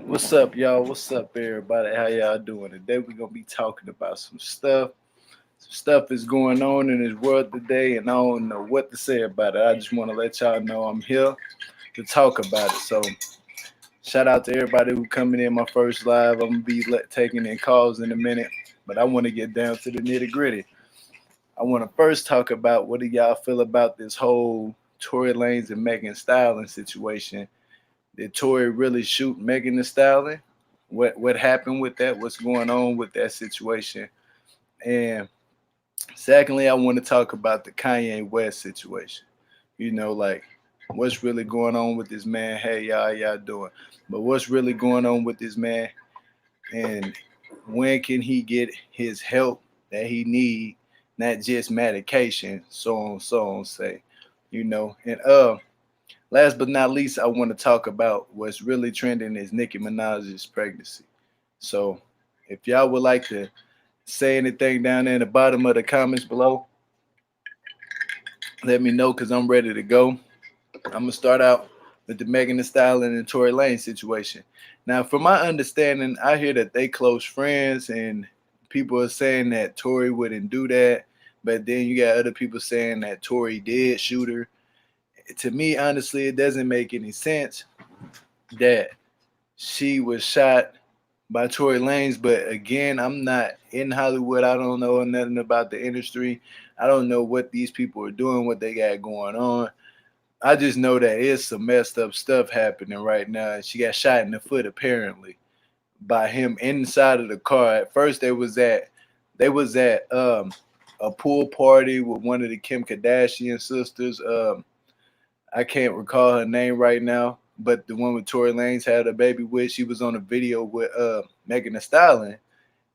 What's up, y'all? What's up, everybody? How y'all doing? Today we're gonna be talking about some stuff. Some stuff is going on in this world today, and I don't know what to say about it. I just want to let y'all know I'm here to talk about it. So, shout out to everybody who coming in my first live. I'm gonna be taking in calls in a minute, but I want to get down to the nitty gritty. I want to first talk about what do y'all feel about this whole Tory Lanez and Megan Stallion situation. Did Tory really shoot Megan the Stallion? What happened with that? What's going on with that situation? And secondly, I want to talk about the Kanye West situation. Like what's really going on with this man? Hey, y'all doing? But what's really going on with this man? And when can he get his help that he need? Not just medication, so on, say, And last but not least, I want to talk about what's really trending is Nicki Minaj's pregnancy. So if y'all would like to say anything down there in the bottom of the comments below, let me know because I'm ready to go. I'm gonna start out with the Megan Thee Stallion and Tory Lane situation. Now, from my understanding, I hear that they close friends, and people are saying that Tory wouldn't do that. But then you got other people saying that Tory did shoot her. To me, honestly, it doesn't make any sense that she was shot by Tory Lanez. But again, I'm not in Hollywood. I don't know nothing about the industry. I don't know what these people are doing, what they got going on. I just know that it's some messed up stuff happening right now. She got shot in the foot apparently by him inside of the car. At first they was at a pool party with one of the Kim Kardashian sisters. I can't recall her name right now, but the one with Tory Lanez had a baby with, she was on a video with Megan Thee Stallion,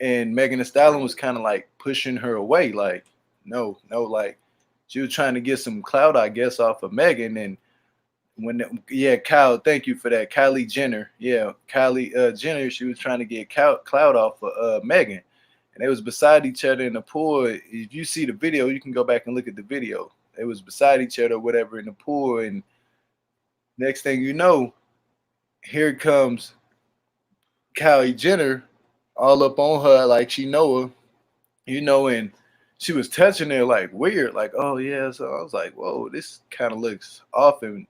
and Megan Thee Stallion was kind of like pushing her away, like no, no, like she was trying to get some clout, I guess, off of Megan. And yeah, Kyle, thank you for that, Kylie Jenner, yeah, Kylie Jenner, she was trying to get clout off of Megan, and they was beside each other in the pool. If you see the video, you can go back and look at the video. They was beside each other, whatever, in the pool, and next thing you know, here comes Kylie Jenner, all up on her like she know her, and she was touching her like weird, like oh yeah. So I was like, whoa, this kind of looks off, and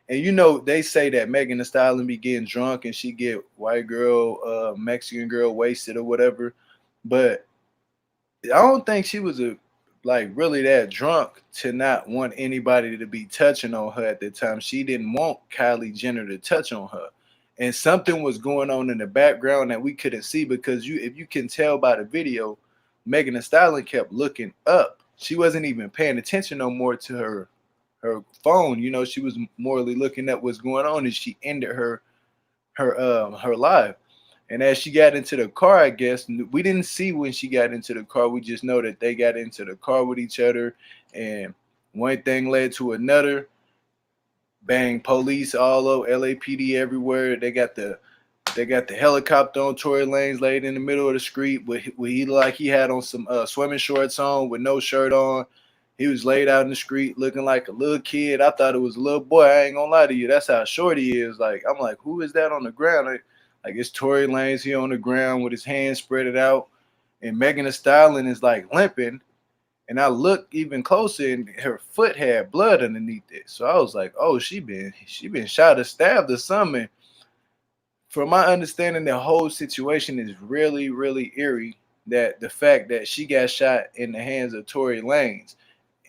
they say that Megan Thee Stallion be getting drunk and she get white girl, Mexican girl wasted or whatever, but I don't think she was a like really that drunk to not want anybody to be touching on her at the time. She didn't want Kylie Jenner to touch on her. And something was going on in the background that we couldn't see because if you can tell by the video, Megan Thee Stallion kept looking up. She wasn't even paying attention no more to her phone. She was morally looking at what's going on, and she ended her live. And as she got into the car, I guess we didn't see when she got into the car. We just know that they got into the car with each other, and one thing led to another. Bang! Police all over, LAPD everywhere. They got the helicopter on Tory Lanez laid in the middle of the street with he looked like he had on some swimming shorts on with no shirt on. He was laid out in the street looking like a little kid. I thought it was a little boy. I ain't gonna lie to you. That's how short he is. Like I'm like, who is that on the ground? Like it's Tory Lanez. He on the ground with his hands spread it out, and Megan Thee Stallion is like limping. And I looked even closer, and her foot had blood underneath it. So I was like, oh, she been shot or stabbed or something. From my understanding, the whole situation is really, really eerie. That the fact that she got shot in the hands of Tory Lanez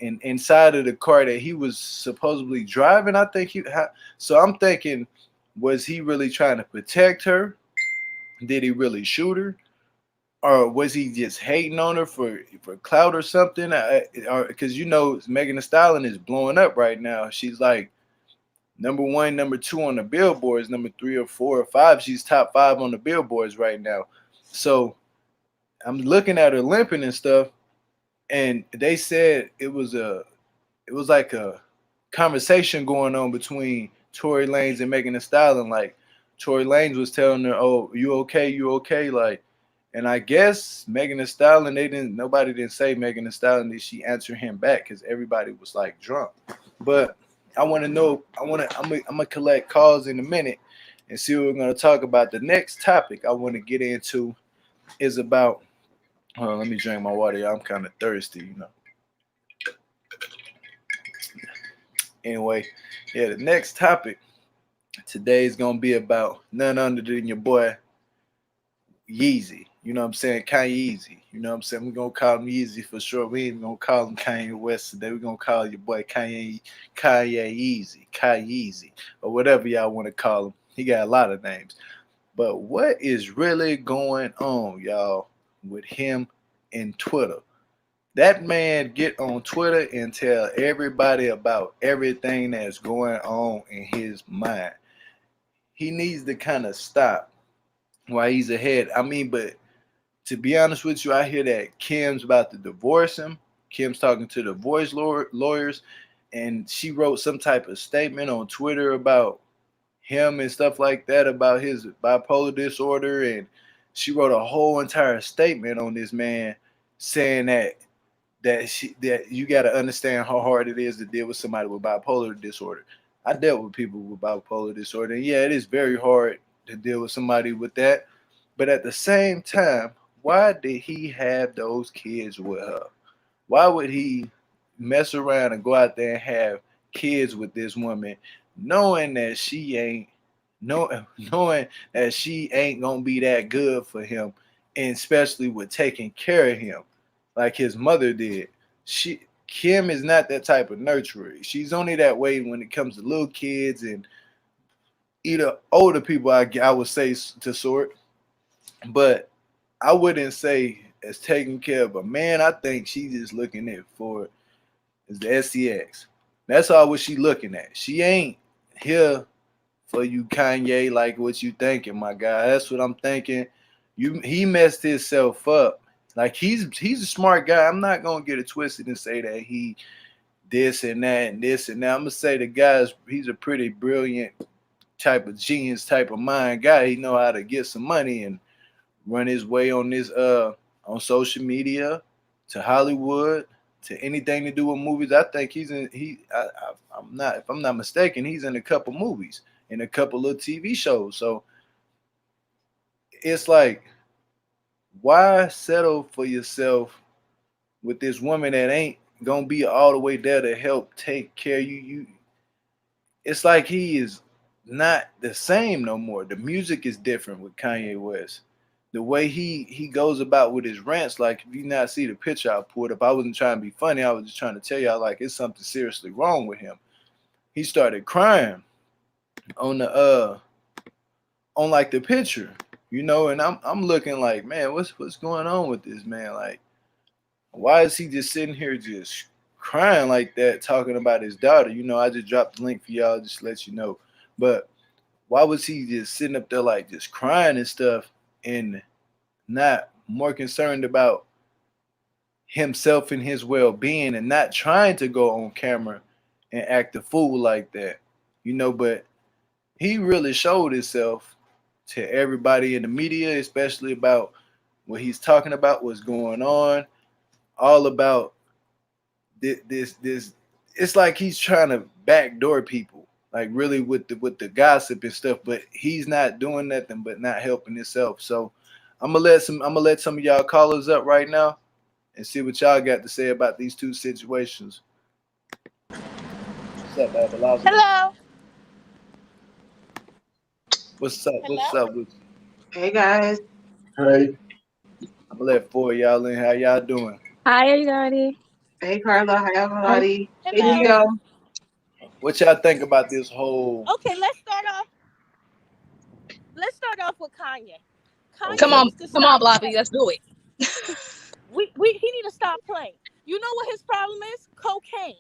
and inside of the car that he was supposedly driving, I think so I'm thinking, was he really trying to protect her? Did he really shoot her? Or was he just hating on her for clout or something? Or because Megan Thee Stallion is blowing up right now. She's like number one, number two on the billboards, number three or four or five. She's top five on the billboards right now. So I'm looking at her limping and stuff, and they said it was like a conversation going on between Tory Lanez and Megan Thee Stallion. Like Tory Lanez was telling her, "Oh, you okay? You okay?" Like, and I guess Megan Thee Stallion, nobody didn't say Megan Thee Stallion, did she answer him back because everybody was like drunk. But I want to know. I'm gonna collect calls in a minute, and see what we're going to talk about. The next topic I want to get into is about. Hold on, let me drink my water. Y'all. I'm kind of thirsty, you know. Anyway, yeah, the next topic today is going to be about none other than your boy Yeezy. You know what I'm saying? Kanye. You know what I'm saying? We're gonna call him Yeezy for sure. We ain't gonna call him Kanye West today. We're gonna call your boy Kanye, or whatever y'all want to call him. He got a lot of names. But what is really going on, y'all, with him and Twitter? That man get on Twitter and tell everybody about everything that's going on in his mind. He needs to kind of stop while he's ahead. I mean, but to be honest with you, I hear that Kim's about to divorce him. Kim's talking to the divorce lawyers, and she wrote some type of statement on Twitter about him and stuff like that, about his bipolar disorder. And she wrote a whole entire statement on this man saying that you got to understand how hard it is to deal with somebody with bipolar disorder. I dealt with people with bipolar disorder, and yeah, it is very hard to deal with somebody with that. But at the same time, why did he have those kids with her? Why would he mess around and go out there and have kids with this woman, knowing that she ain't knowing that she ain't gonna be that good for him, and especially with taking care of him like his mother did. Kim is not that type of nurturer. She's only that way when it comes to little kids and either older people. I would say to sort, but I wouldn't say as taking care of a man. I think she's just looking at for is the SCX. That's all what she looking at. She ain't here for you, Kanye, like what you thinking, my guy. That's what I'm thinking. He messed himself up. Like he's a smart guy. I'm not gonna get it twisted and say that he this and that and this and that. I'm gonna say the guy's he's a pretty brilliant type of genius type of mind guy. He know how to get some money and run his way on this on social media to Hollywood to anything to do with movies. I think he's in I'm not if I'm not mistaken, he's in a couple movies and a couple of TV shows. So it's like, why settle for yourself with this woman that ain't gonna be all the way there to help take care of you? It's like he is not the same no more. The music is different with Kanye West. The way he goes about with his rants, like if you not see the picture I put up, I wasn't trying to be funny. I was just trying to tell y'all like it's something seriously wrong with him. He started crying on the on like the picture, and I'm looking like, man, what's going on with this man? Like, why is he just sitting here just crying like that, talking about his daughter? I just dropped the link for y'all, just to let you know. But why was he just sitting up there like just crying and stuff and not more concerned about himself and his well-being and not trying to go on camera and act a fool like that? But he really showed himself to everybody in the media, especially about what he's talking about, what's going on, all about this. It's like he's trying to backdoor people, like really with the gossip and stuff. But he's not doing nothing but not helping himself. So I'm gonna let some of y'all callers up right now and see what y'all got to say about these two situations. What's up, Abelazar? Hello. What's up? Hello? What's up with you? Hey guys. Hey, I'm gonna let four of y'all in. How y'all doing? Hi, everybody. Hey Carla. Hi everybody. Hey Hello. Nico. What y'all think about this whole? Okay, let's start off with Kanye. Kanye Come Okay. on, needs to come on, stop Bloppy. playing. Let's do it. He need to stop playing. You know what his problem is? Cocaine,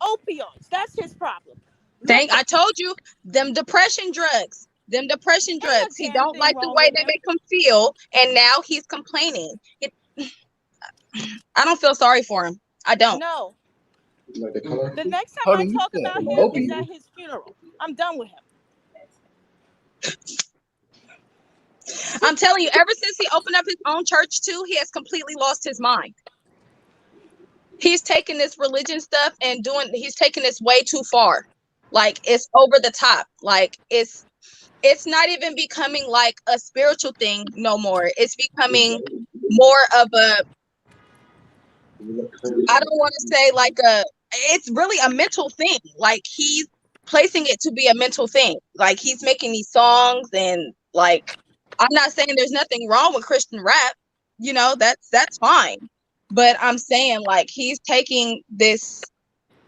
opioids. That's his problem. I told you, them depression drugs. Them depression Ain't drugs. a He damn don't thing like the wrong way with they him. make him feel, and now he's complaining. I don't feel sorry for him. I don't. No. you like the color? The next time Hold I on, you talk said about him is opioid? at his funeral. I'm done with him. I'm telling you, ever since he opened up his own church too, he has completely lost his mind. He's taking this religion stuff he's taking this way too far. Like, it's over the top. Like, it's not even becoming like a spiritual thing no more. It's becoming more of a, I don't want to say like it's really a mental thing. Like he's placing it to be a mental thing. Like he's making these songs and like, I'm not saying there's nothing wrong with Christian rap, you know, that's fine. But I'm saying like he's taking this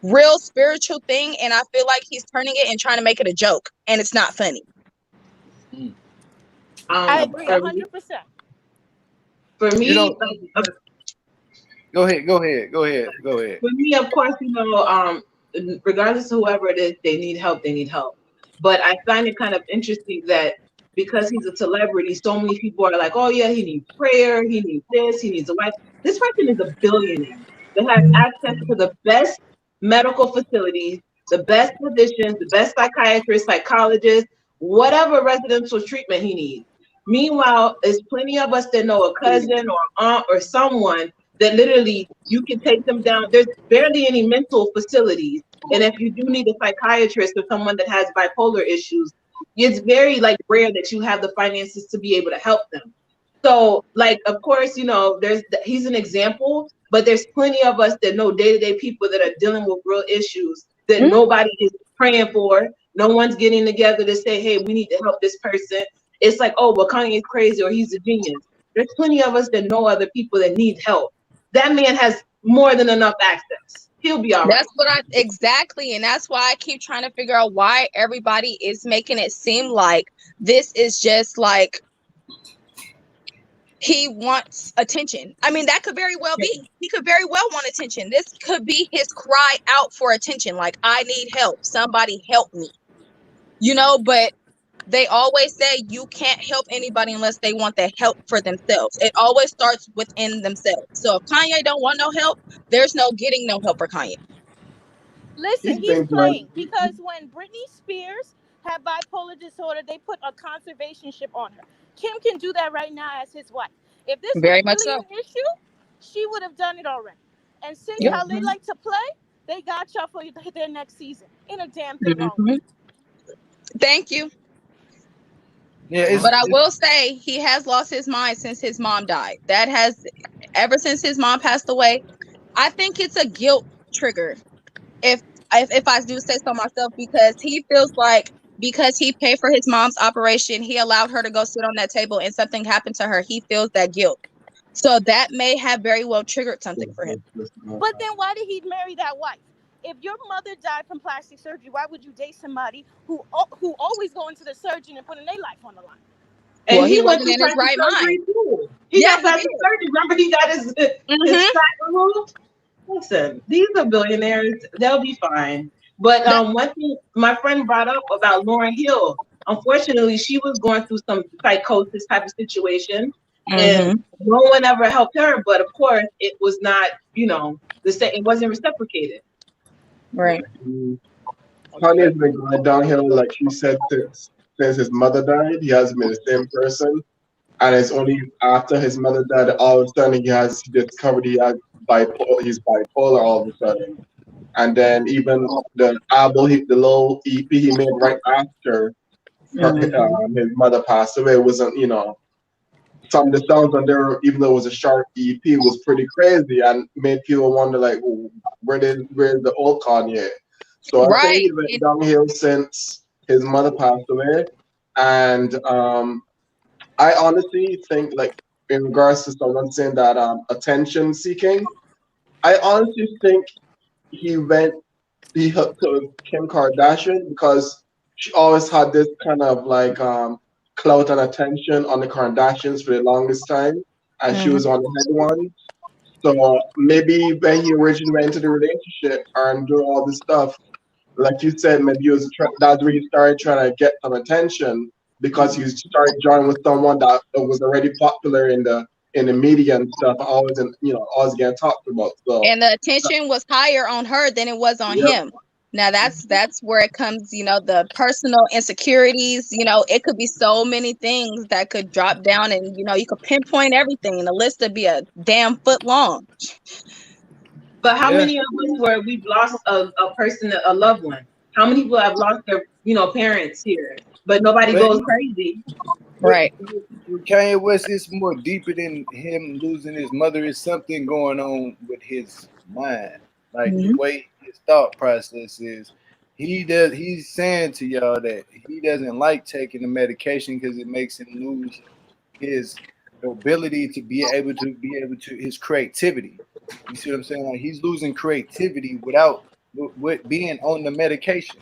real spiritual thing and I feel like he's turning it and trying to make it a joke and it's not funny. I agree 100%. For me, You know, go ahead. for me, of course, you know, regardless of whoever it is, they need help. They need help. But I find it kind of interesting that because he's a celebrity, so many people are like, "Oh yeah, he needs prayer. He needs this. He needs a wife." This person is a billionaire that has access to the best medical facilities, the best physicians, the best psychiatrists, psychologists, whatever residential treatment he needs. Meanwhile, there's plenty of us that know a cousin or aunt or someone that literally you can take them down. There's barely any mental facilities. And if you do need a psychiatrist or someone that has bipolar issues, it's very like rare that you have the finances to be able to help them. So like, of course, you know, he's an example, but there's plenty of us that know day-to-day people that are dealing with real issues that nobody is praying for. No one's getting together to say, hey, we need to help this person. It's like, oh, well, Kanye's crazy or he's a genius. There's plenty of us that know other people that need help. That man has more than enough access. He'll be all right. That's what exactly. And that's why I keep trying to figure out why everybody is making it seem like this is just like he wants attention. I mean, that could very well be. He could very well want attention. This could be his cry out for attention. Like, I need help. Somebody help me. You know, but they always say you can't help anybody unless they want the help for themselves. It always starts within themselves. So if Kanye don't want no help, there's no getting no help for Kanye. Listen, he's playing because when Britney Spears had bipolar disorder, they put a conservationship on her. Kim can do that right now as his wife. If this was really an issue, she would have done it already. And since how they like to play, they got y'all for their next season. Ain't a damn thing wrong with it. Thank you. Yeah, but I will say he has lost his mind since his mom died. That has, ever since his mom passed away, I think it's a guilt trigger. If I do say so myself, because he feels like because he paid for his mom's operation, he allowed her to go sit on that table and something happened to her. He feels that guilt. So that may have very well triggered something for him. But then why did he marry that wife? If your mother died from plastic surgery, why would you date somebody who always go into the surgeon and putting their life on the line? And well, he wasn't in his right mind. Too. He got plastic surgery. Remember, he got his fat removed. Listen, these are billionaires. They'll be fine. But one thing my friend brought up about Lauryn Hill, unfortunately, she was going through some psychosis type of situation, and no one ever helped her. But of course, it was not, you know, the same. It wasn't reciprocated. Right. Kanye's been going downhill, like you said, since his mother died. He hasn't been the same person, and it's only after his mother died that all of a sudden he discovered he has bipolar. He's bipolar all of a sudden, and then even the album, the little EP he made right after his mother passed away wasn't, you know, some of the songs on there, even though it was a short EP, was pretty crazy and made people wonder, like, well, where's the old Kanye? So I think he went downhill since his mother passed away, and I honestly think, like, in regards to someone saying that attention seeking, I honestly think he hooked to Kim Kardashian because she always had this kind of like clout and attention on the Kardashians for the longest time, and she was on the head one. So maybe when he originally went into the relationship and doing all this stuff, like you said, maybe that's where he started trying to get some attention, because he started joining with someone that was already popular in the media and stuff, always getting talked about. So, and the attention was higher on her than it was on him. Now that's where it comes, you know, the personal insecurities, you know, it could be so many things that could drop down, and, you know, you could pinpoint everything and the list would be a damn foot long. But how many of us where we've lost a person, a loved one? How many people have lost their, parents here, but nobody goes crazy? Right. With Kanye West, it's more deeper than him losing his mother. Is something going on with his mind, like the way his thought process is. He's saying to y'all that he doesn't like taking the medication because it makes him lose his ability to be able to his creativity. You see what I'm saying? Like he's losing creativity without with being on the medication.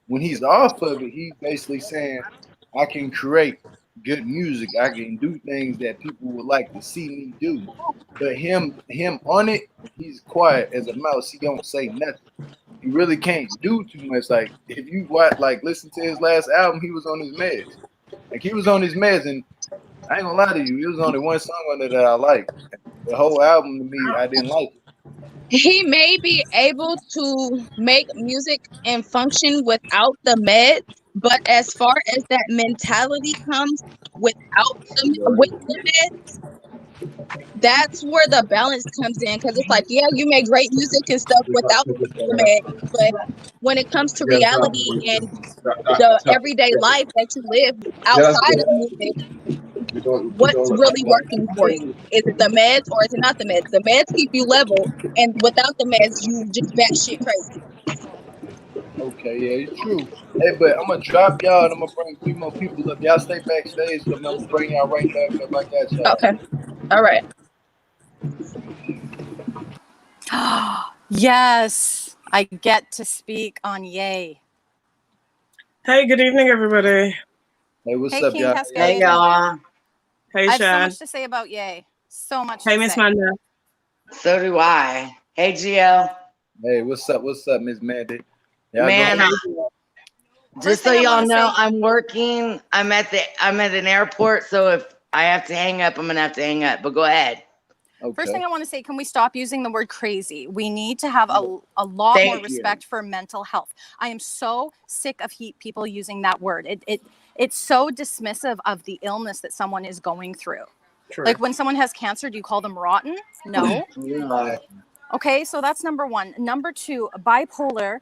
When he's off of it, he's basically saying, I can create good music. I can do things that people would like to see me do. But him on it, he's quiet as a mouse. He don't say nothing. He really can't do too much. Like if you listen to his last album, he was on his meds. Like he was on his meds, and I ain't gonna lie to you, it was only one song on it that I liked. The whole album to me, I didn't like it. He may be able to make music and function without the meds, but as far as that mentality comes with the meds, that's where the balance comes in. Because it's like, yeah, you make great music and stuff without the meds, but when it comes to reality and the everyday life that you live outside of music, what's really working for you? Is it the meds or is it not the meds? The meds keep you level, and without the meds, you just batshit crazy. Okay, yeah, it's true. Hey, but I'm gonna drop y'all and I'm gonna bring 3 more people up. Y'all stay backstage, so I'm gonna bring y'all right back up. I got y'all. Okay. All right. Yes, I get to speak on Yay. Hey, good evening, everybody. Hey, what's Hey, up, King y'all? Cascade. Hey, y'all. Hey, I have so Shad. much to say about Yay. So much Hey, to Miss say. Manda. So do I. Hey, Gio. Hey, what's up? What's up, Miss Mandy? Y'all Man, just so thing I y'all wanna know, say- I'm working. I'm at an airport, so if I have to hang up, I'm gonna have to hang up. But go ahead. Okay. First thing I want to say, can we stop using the word crazy? We need to have a lot more respect for mental health. I am so sick of people using that word. It's so dismissive of the illness that someone is going through. True. Like when someone has cancer, do you call them rotten? No. Okay, so that's number one. Number two, bipolar,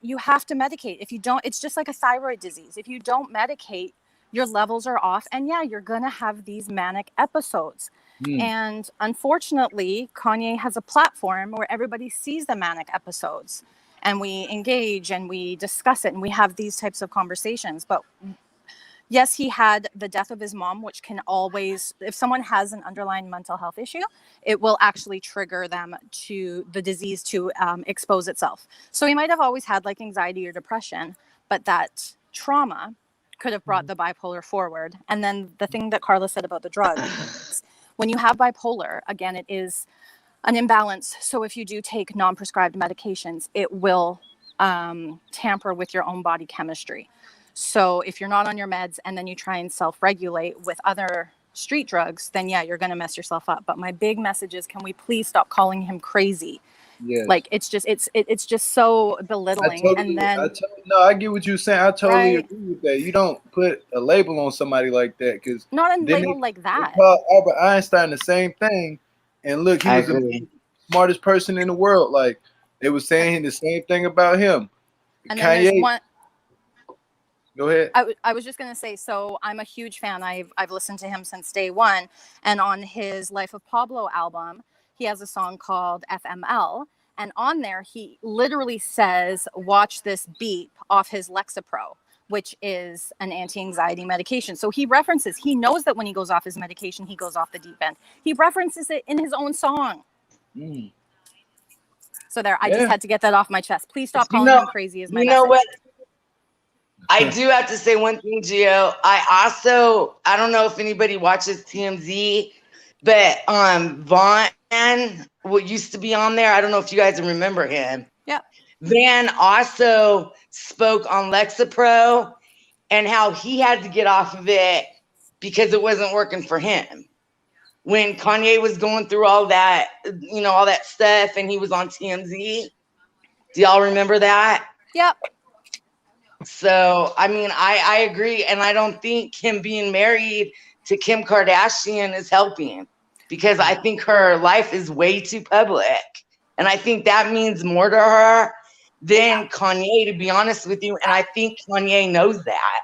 you have to medicate. If you don't, it's just like a thyroid disease. If you don't medicate, your levels are off, and yeah, you're gonna have these manic episodes. And unfortunately, Kanye has a platform where everybody sees the manic episodes, and we engage and we discuss it and we have these types of conversations. But yes, he had the death of his mom, which can always, if someone has an underlying mental health issue, it will actually trigger them to the disease to expose itself. So he might have always had like anxiety or depression, but that trauma could have brought the bipolar forward. And then the thing that Carla said about the drugs, when you have bipolar, again, it is an imbalance. So if you do take non-prescribed medications, it will tamper with your own body chemistry. So if you're not on your meds and then you try and self-regulate with other street drugs, then yeah, you're going to mess yourself up. But my big message is, can we please stop calling him crazy? Yes. Like it's just so belittling. I get what you're saying. I totally agree with that. You don't put a label on somebody like that, because not a label like that. They called Albert Einstein the same thing, and look, he was the smartest person in the world. Like they were saying the same thing about him. And Kanye. then there's one. Go ahead. I was just gonna say, so I'm a huge fan. I've listened to him since day one, and on his Life of Pablo album, he has a song called FML, and on there he literally says, "Watch this beep" off his Lexapro, which is an anti-anxiety medication. So he knows that when he goes off his medication, he goes off the deep end. He references it in his own song. So I just had to get that off my chest. Please stop calling him crazy. Is my message. You know what? I do have to say one thing, Gio. I don't know if anybody watches TMZ, but Vaughn, what used to be on there, I don't know if you guys remember him. Yeah. Van also spoke on Lexapro and how he had to get off of it because it wasn't working for him. When Kanye was going through all that, all that stuff, and he was on TMZ. Do y'all remember that? Yep. So, I mean, I agree. And I don't think him being married to Kim Kardashian is helping, because I think her life is way too public. And I think that means more to her than Kanye, to be honest with you. And I think Kanye knows that.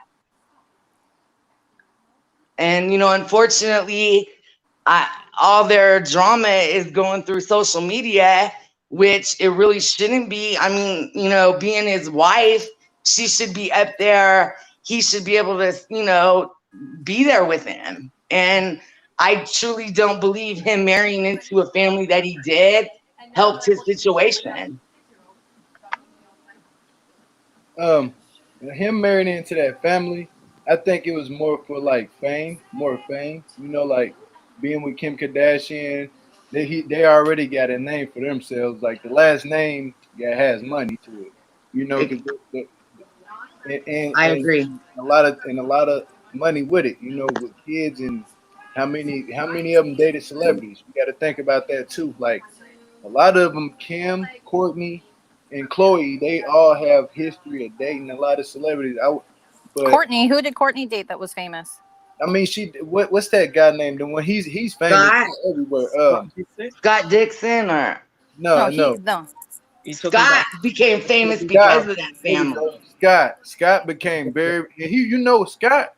And, you know, unfortunately, all their drama is going through social media, which it really shouldn't be. I mean, you know, being his wife, she should be up there. He should be able to, you know, be there with him. And I truly don't believe him marrying into a family that he did helped his situation. Him marrying into that family, I think it was more for like fame, more fame. You know, like being with Kim Kardashian, they already got a name for themselves. Like the last name, yeah, has money to it. You know, I agree. and a lot of money with it. You know, with kids and how many of them dated celebrities. You got to think about that too. Like a lot of them, Kim, Courtney, and Chloe, they all have history of dating a lot of celebrities. But Courtney, who did Courtney date that was famous? I mean, what's that guy named? The one he's famous everywhere. Scott Dixon or no. Scott became famous because of that family. Scott became very. You know, Scott.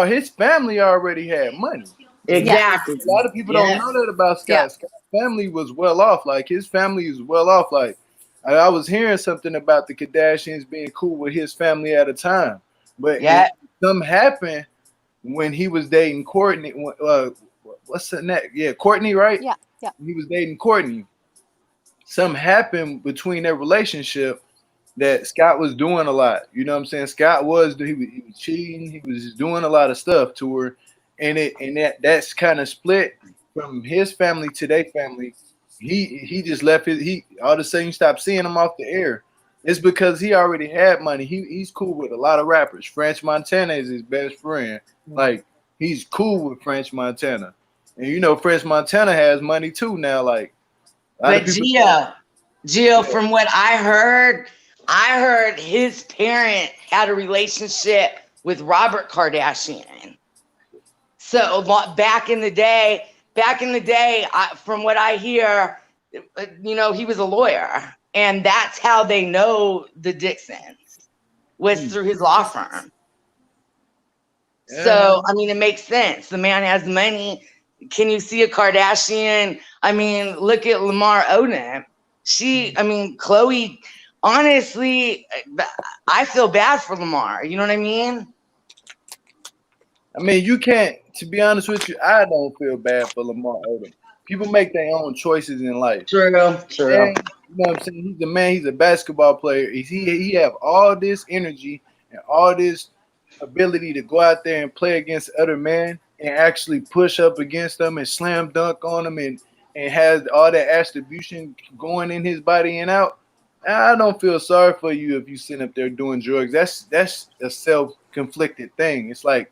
His family already had money. Exactly. A lot of people don't know that about Scott. Yeah. Scott's family was well off. Like his family is well off. Like I was hearing something about the Kardashians being cool with his family at a time, but something happened when he was dating Courtney. What's the name? Yeah, Courtney, right? Yeah. He was dating Courtney. Something happened between their relationship that Scott was doing a lot. You know what I'm saying? Scott was cheating. He was doing a lot of stuff to her, and that's kind of split from his family to their family. He just left all of a sudden you stopped seeing him off the air. It's because he already had money. He's cool with a lot of rappers. French Montana is his best friend. Like he's cool with French Montana, and you know French Montana has money too now. Like, but Gio, from what I heard his parent had a relationship with Robert Kardashian. So back in the day, from what I hear, you know, he was a lawyer, and that's how they know the Dixons was through his law firm. Yeah. So, I mean, it makes sense. The man has money. Can you see a Kardashian? I mean, look at Lamar Odom. Chloe, honestly, I feel bad for Lamar. You know what I mean? I mean, you can't, to be honest with you, I don't feel bad for Lamar Odom. People make their own choices in life. True. And, you know what I'm saying? He's a man, he's a basketball player. He have all this energy and all this ability to go out there and play against other men and actually push up against them and slam dunk on them and has all that attribution going in his body and out. I don't feel sorry for you if you sit up there doing drugs. That's a self-conflicted thing. It's like,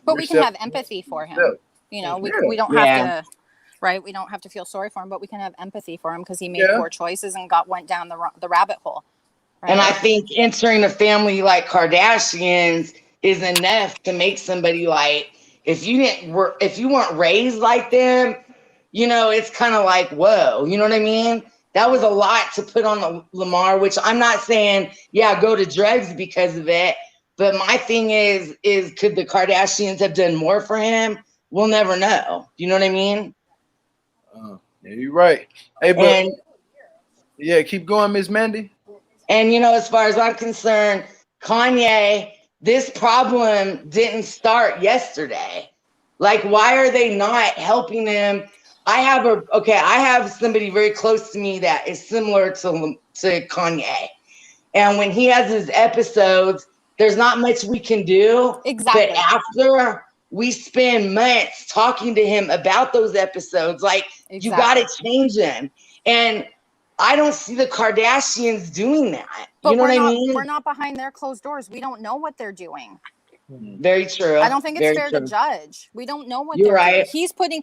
but we can have empathy for him. You know, we don't have to, right? We don't have to feel sorry for him, but we can have empathy for him because he made poor choices and went down the rabbit hole. Right? And I think entering a family like Kardashians is enough to make somebody like, if you weren't raised like them, you know, it's kind of like, whoa, you know what I mean? That was a lot to put on Lamar, which I'm not saying, go to drugs because of it. But my thing is could the Kardashians have done more for him? We'll never know. You know what I mean? Yeah, you're right. Hey, but keep going, Miss Mandy. And, you know, as far as I'm concerned, Kanye, this problem didn't start yesterday. Like, why are they not helping him? I have somebody very close to me that is similar to Kanye. And when he has his episodes, there's not much we can do. Exactly. But after we spend months talking to him about those episodes, like, you got to change them. And I don't see the Kardashians doing that. But you know what I mean? We're not behind their closed doors. We don't know what they're doing. Very true. I don't think it's fair to judge. We don't know what they're doing. He's putting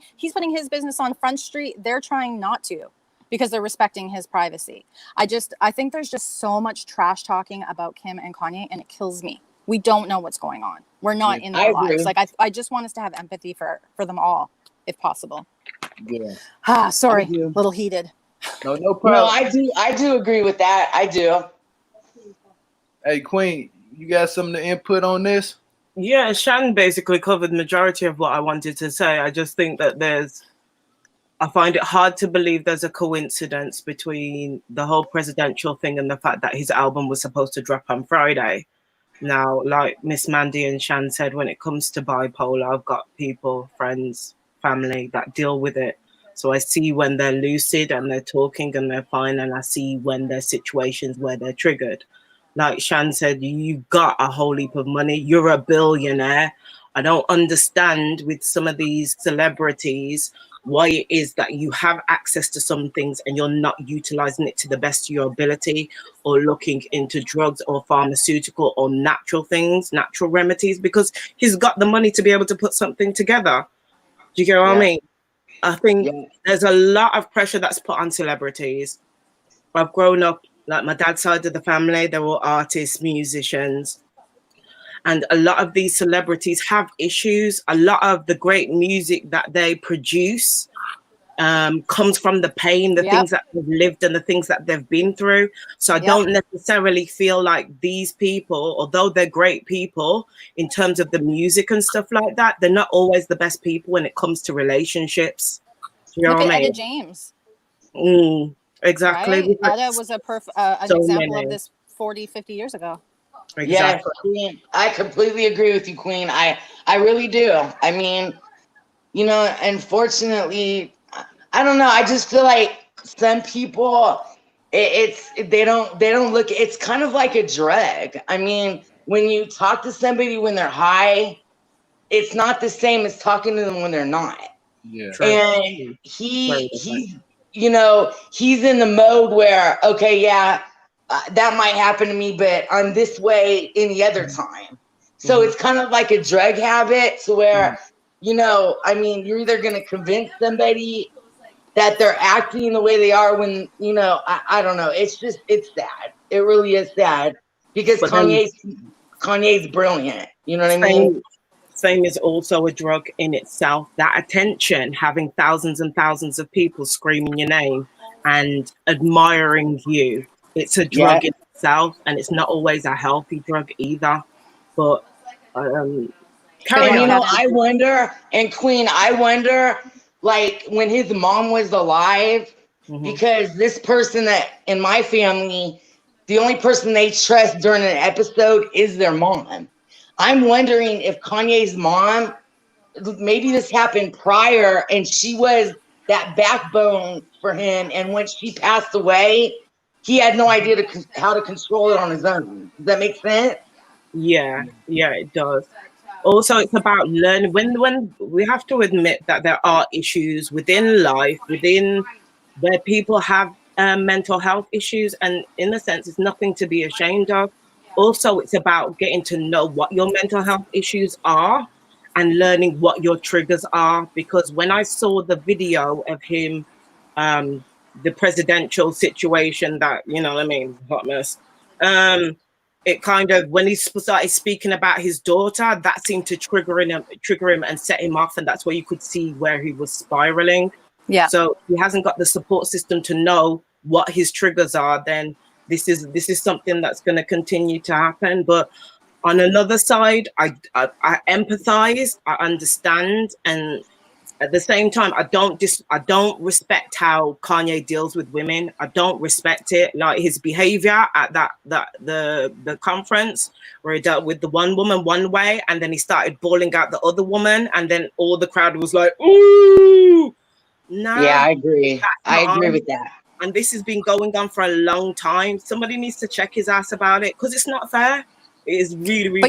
his business on Front Street. They're trying not to because they're respecting his privacy. I think there's just so much trash talking about Kim and Kanye, and it kills me. We don't know what's going on. We're not in their lives. Like I just want us to have empathy for them all, if possible. Yeah. Sorry, a little heated. No problem. No, I do agree with that. I do. Hey, Queen, you got something to input on this? Yeah, Shan basically covered the majority of what I wanted to say. I just think that I find it hard to believe there's a coincidence between the whole presidential thing and the fact that his album was supposed to drop on Friday. Now, like Miss Mandy and Shan said, when it comes to bipolar, I've got people, friends, family that deal with it. So I see when they're lucid and they're talking and they're fine, and I see when there's situations where they're triggered. Like Shan said, you've got a whole heap of money. You're a billionaire. I don't understand with some of these celebrities why it is that you have access to some things and you're not utilizing it to the best of your ability, or looking into drugs or pharmaceutical or natural things, natural remedies, because he's got the money to be able to put something together. Do you get what I mean? I think there's a lot of pressure that's put on celebrities. I've grown up, like my dad's side of the family, they're all artists, musicians. And a lot of these celebrities have issues. A lot of the great music that they produce comes from the pain, the things that they've lived and the things that they've been through. So I don't necessarily feel like these people, although they're great people in terms of the music and stuff like that, they're not always the best people when it comes to relationships. You know Look what I at mean? Etta James. Exactly. Right? Etta was an example of this 40, 50 years ago. Exactly. Yeah, I completely agree with you, Queen. I really do. I mean, you know, unfortunately, I don't know. I just feel like some people, they don't look. It's kind of like a drug. I mean, when you talk to somebody when they're high, it's not the same as talking to them when they're not. Yeah. And he's you know, he's in the mode where, okay, yeah, that might happen to me, but I'm this way any other time. So it's kind of like a drug habit, to where, you know, I mean, you're either going to convince somebody that they're acting the way they are when, you know, I don't know. It's just, it's sad. It really is sad, because Kanye's brilliant. You know what I mean? Fame is also a drug in itself. That attention, having thousands and thousands of people screaming your name and admiring you, it's a drug in itself, and it's not always a healthy drug either. But and you know, I wonder, and Queen, I wonder, like, when his mom was alive, because this person that in my family, the only person they trust during an episode is their mom. I'm wondering if Kanye's mom, maybe this happened prior, and she was that backbone for him, and when she passed away, he had no idea how to control it on his own. Does that make sense? Yeah, it does. Also, it's about learning. When we have to admit that there are issues within life, within where people have mental health issues, and in a sense, it's nothing to be ashamed of. Also, it's about getting to know what your mental health issues are and learning what your triggers are. Because when I saw the video of him, the presidential situation that, you know what I mean, hot mess, it kind of, when he started speaking about his daughter, that seemed to trigger him and set him off. And that's where you could see where he was spiraling. Yeah. So he hasn't got the support system to know what his triggers are. Then this is something that's going to continue to happen. But on another side, I empathize, I understand, and at the same time, I don't respect how Kanye deals with women. I don't respect it. Like his behavior at the conference, where he dealt with the one woman one way, and then he started bawling out the other woman, and then all the crowd was like, "Ooh!" Nah, yeah, I agree. I agree with that. And this has been going on for a long time. Somebody needs to check his ass about it, because it's not fair. It is really, really.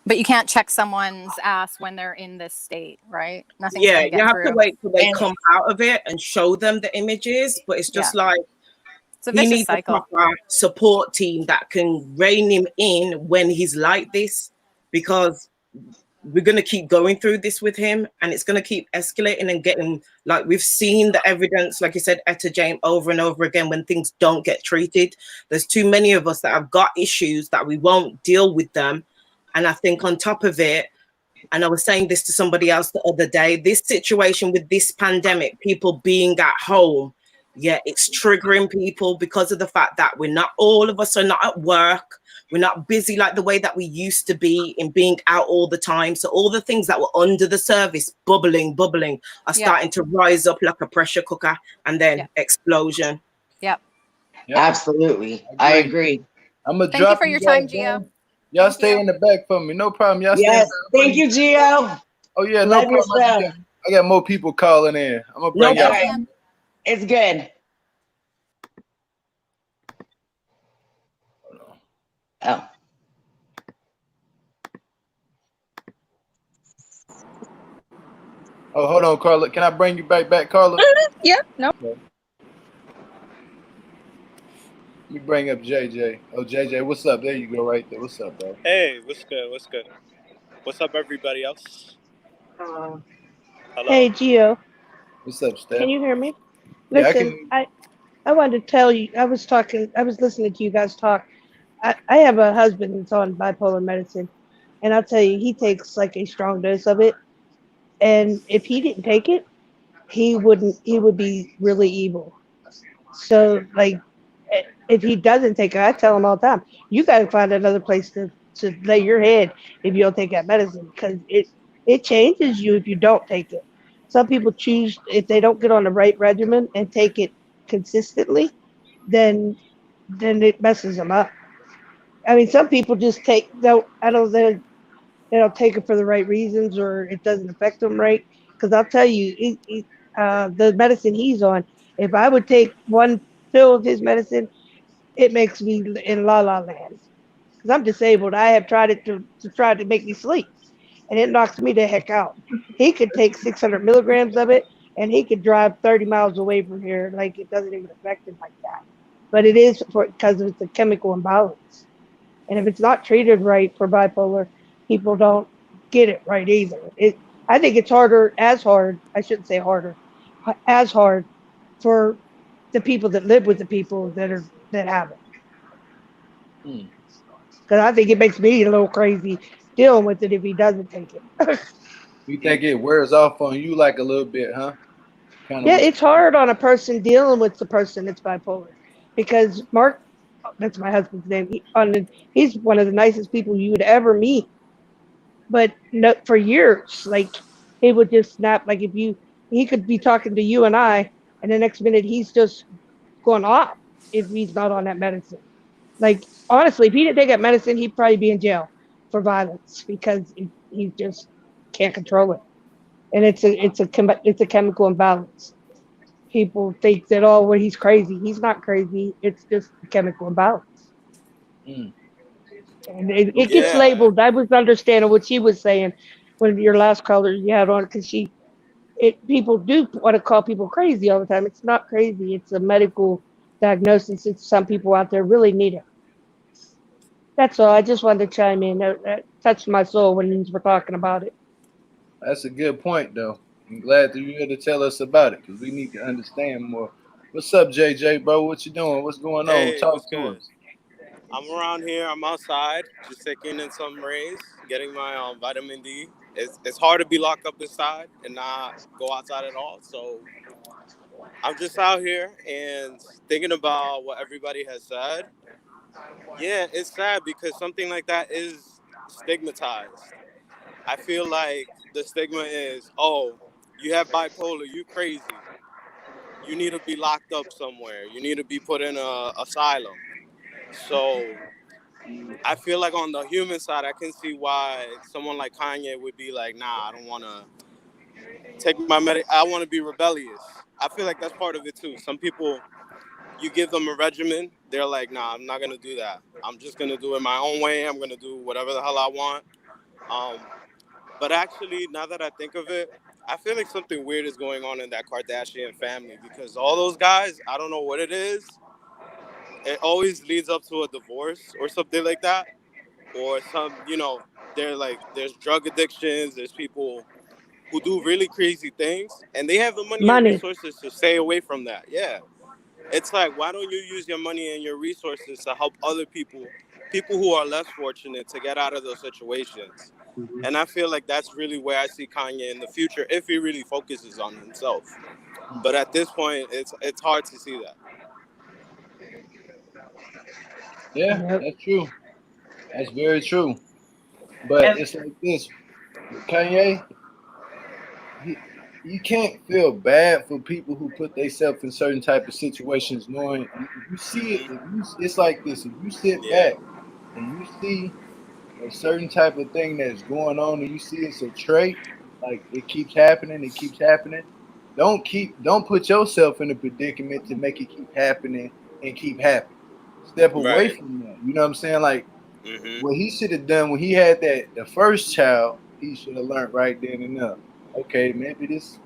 But you can't check someone's ass when they're in this state, right? Nothing's Yeah, gonna get you have through. to wait till they come out of it and show them the images. But it's just like, it's a he vicious needs cycle. a proper support team that can rein him in when he's like this, because we're going to keep going through this with him, and it's going to keep escalating and getting, like, we've seen the evidence, like you said, Etta James, over and over again, when things don't get treated. There's too many of us that have got issues that we won't deal with them. And I think on top of it, and I was saying this to somebody else the other day, this situation with this pandemic, people being at home, yeah, it's triggering people because of the fact that all of us are not at work. We're not busy like the way that we used to be in being out all the time. So all the things that were under the surface, bubbling, are starting to rise up like a pressure cooker, and then explosion. Yep. Absolutely. I agree. I'm gonna Thank you for your time, Gio. Y'all stay in the back for me. No problem. Y'all stay in the back. Thank you, Gio. Oh yeah, Love no problem. I got more people calling in. I'm gonna bring y'all. It's good. Oh. Oh, hold on, Carla. Can I bring you back, Carla? Yep. No. Okay. Let me bring up JJ. Oh, JJ, what's up? There you go, right there. What's up, bro? Hey, what's good? What's good? What's up, everybody else? Hello. Hey, Gio. What's up, Steph? Can you hear me? Listen, I wanted to tell you, I was listening to you guys talk. I have a husband that's on bipolar medicine, and I'll tell you, he takes like a strong dose of it. And if he didn't take it, he would be really evil. So like, if he doesn't take it, I tell him all the time, you got to find another place to lay your head if you don't take that medicine, because it changes you if you don't take it. Some people choose, if they don't get on the right regimen and take it consistently, then it messes them up. I mean, some people just they don't take it for the right reasons, or it doesn't affect them right. Because I'll tell you, the medicine he's on, if I would take one pill of his medicine, it makes me in la la land. Because I'm disabled. I have tried it to try to make me sleep, and it knocks me the heck out. He could take 600 milligrams of it, and he could drive 30 miles away from here. Like, it doesn't even affect him like that. But it is because it's a chemical imbalance. And if it's not treated right for bipolar, people don't get it right either. I think it's I shouldn't say harder, as hard for the people that live with the people that have it. Because I think it makes me a little crazy dealing with it if he doesn't take it. You think it wears off on you like a little bit, huh? Yeah, it's hard on a person dealing with the person that's bipolar. Because Mark, that's my husband's name, he's one of the nicest people you would ever meet. But no, for years, like, he would just snap. Like, he could be talking to you and I, and the next minute he's just going off if he's not on that medicine. Like, honestly, if he didn't take that medicine, he'd probably be in jail for violence, because he just can't control it. And it's a chemical imbalance. People think that, oh, well, he's crazy. He's not crazy. It's just a chemical imbalance. And it gets labeled. I was understanding what she was saying when your last caller you had on, because people do want to call people crazy all the time. It's not crazy. It's a medical diagnosis. It's some people out there really need it. That's all. I just wanted to chime in. That touched my soul when you were talking about it. That's a good point, though. I'm glad that you're here to tell us about it, because we need to understand more. What's up, JJ, bro? What you doing? What's going on? Talk to us. I'm around here. I'm outside, just taking in some rays, getting my vitamin D. It's hard to be locked up inside and not go outside at all. So I'm just out here and thinking about what everybody has said. Yeah, it's sad because something like that is stigmatized. I feel like the stigma is, oh, you have bipolar, you crazy. You need to be locked up somewhere. You need to be put in a asylum. So I feel like on the human side, I can see why someone like Kanye would be like, nah, I don't want to take my I want to be rebellious. I feel like that's part of it too. Some people, you give them a regimen, they're like, nah, I'm not going to do that. I'm just going to do it my own way. I'm going to do whatever the hell I want. But actually, now that I think of it, I feel like something weird is going on in that Kardashian family, because all those guys, I don't know what it is. It always leads up to a divorce or something like that. Or they're like, there's drug addictions, there's people who do really crazy things, and they have the money and resources to stay away from that. Yeah. It's like, why don't you use your money and your resources to help other people who are less fortunate, to get out of those situations? And I feel like that's really where I see Kanye in the future, if he really focuses on himself. But at this point, it's hard to see that. Yeah, that's true. That's very true. But it's like this, Kanye. You can't feel bad for people who put themselves in certain type of situations, knowing you see it. It's like this: if you sit Yeah. back and you see a certain type of thing that's going on, and you see it's a trait, like it keeps happening, it keeps happening. Don't put yourself in a predicament to make it keep happening and keep happening. Step away Right. from that. You know what I'm saying? Like Mm-hmm. what he should have done when he had the first child, he should have learned right then and there. Okay, maybe this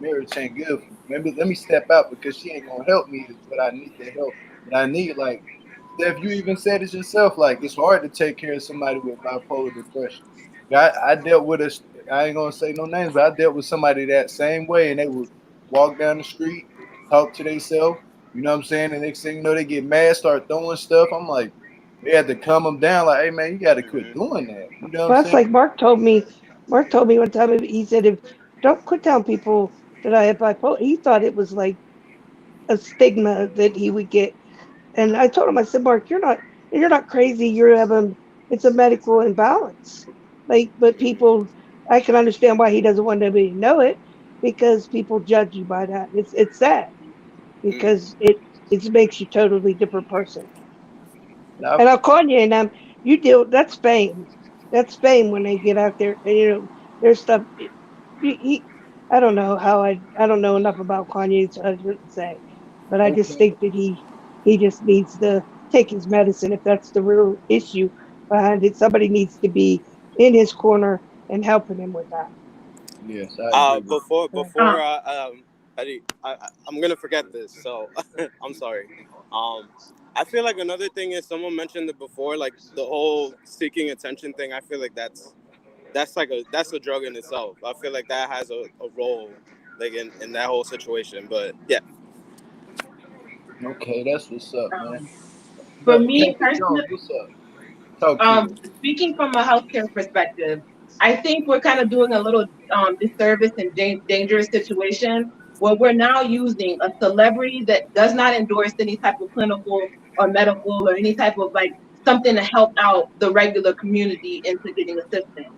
marriage ain't good for me. Maybe let me step out because she ain't gonna help me is what I need the help that I need. Like Steph, you even said it yourself, like it's hard to take care of somebody with bipolar depression. I dealt with a I ain't gonna say no names, but I dealt with somebody that same way and they would walk down the street, talk to themselves, you know what I'm saying? And next thing you know, they get mad, start throwing stuff. I'm like, they had to calm them down. Like, hey man, you got to quit Mm-hmm. doing that. You know what I'm Well, that's saying? like Mark told me. Mark told me one time. He said, "If don't quit telling people that I have bipolar." He thought it was like a stigma that he would get. And I told him, I said, Mark, you're not crazy. You're having it's a medical imbalance. Like, but people, I can understand why he doesn't want anybody to know it because people judge you by that. It's sad Mm. because it makes you totally different person. Now, And I'll call you and you deal that's fame. That's fame when they get out there. And, there's stuff. He, I don't know I don't know enough about Kanye, so I shouldn't say, but I just okay, think that he just needs to take his medicine if that's the real issue behind it. Somebody needs to be in his corner and helping him with that. yes, I agree with Before Right. before I'm gonna forget this, so I'm sorry. I feel like another thing is someone mentioned it before, like the whole seeking attention thing. I feel like that's a drug in itself. I feel like that has a role like in that whole situation. But yeah. you. Okay, that's what's up, man. For But me Captain personally, Jones, what's up? Talk to us. speaking from a healthcare perspective, I think we're kind of doing a little disservice and dangerous situation where we're now using a celebrity that does not endorse any type of clinical or medical or any type of like something to help out the regular community into getting assistance.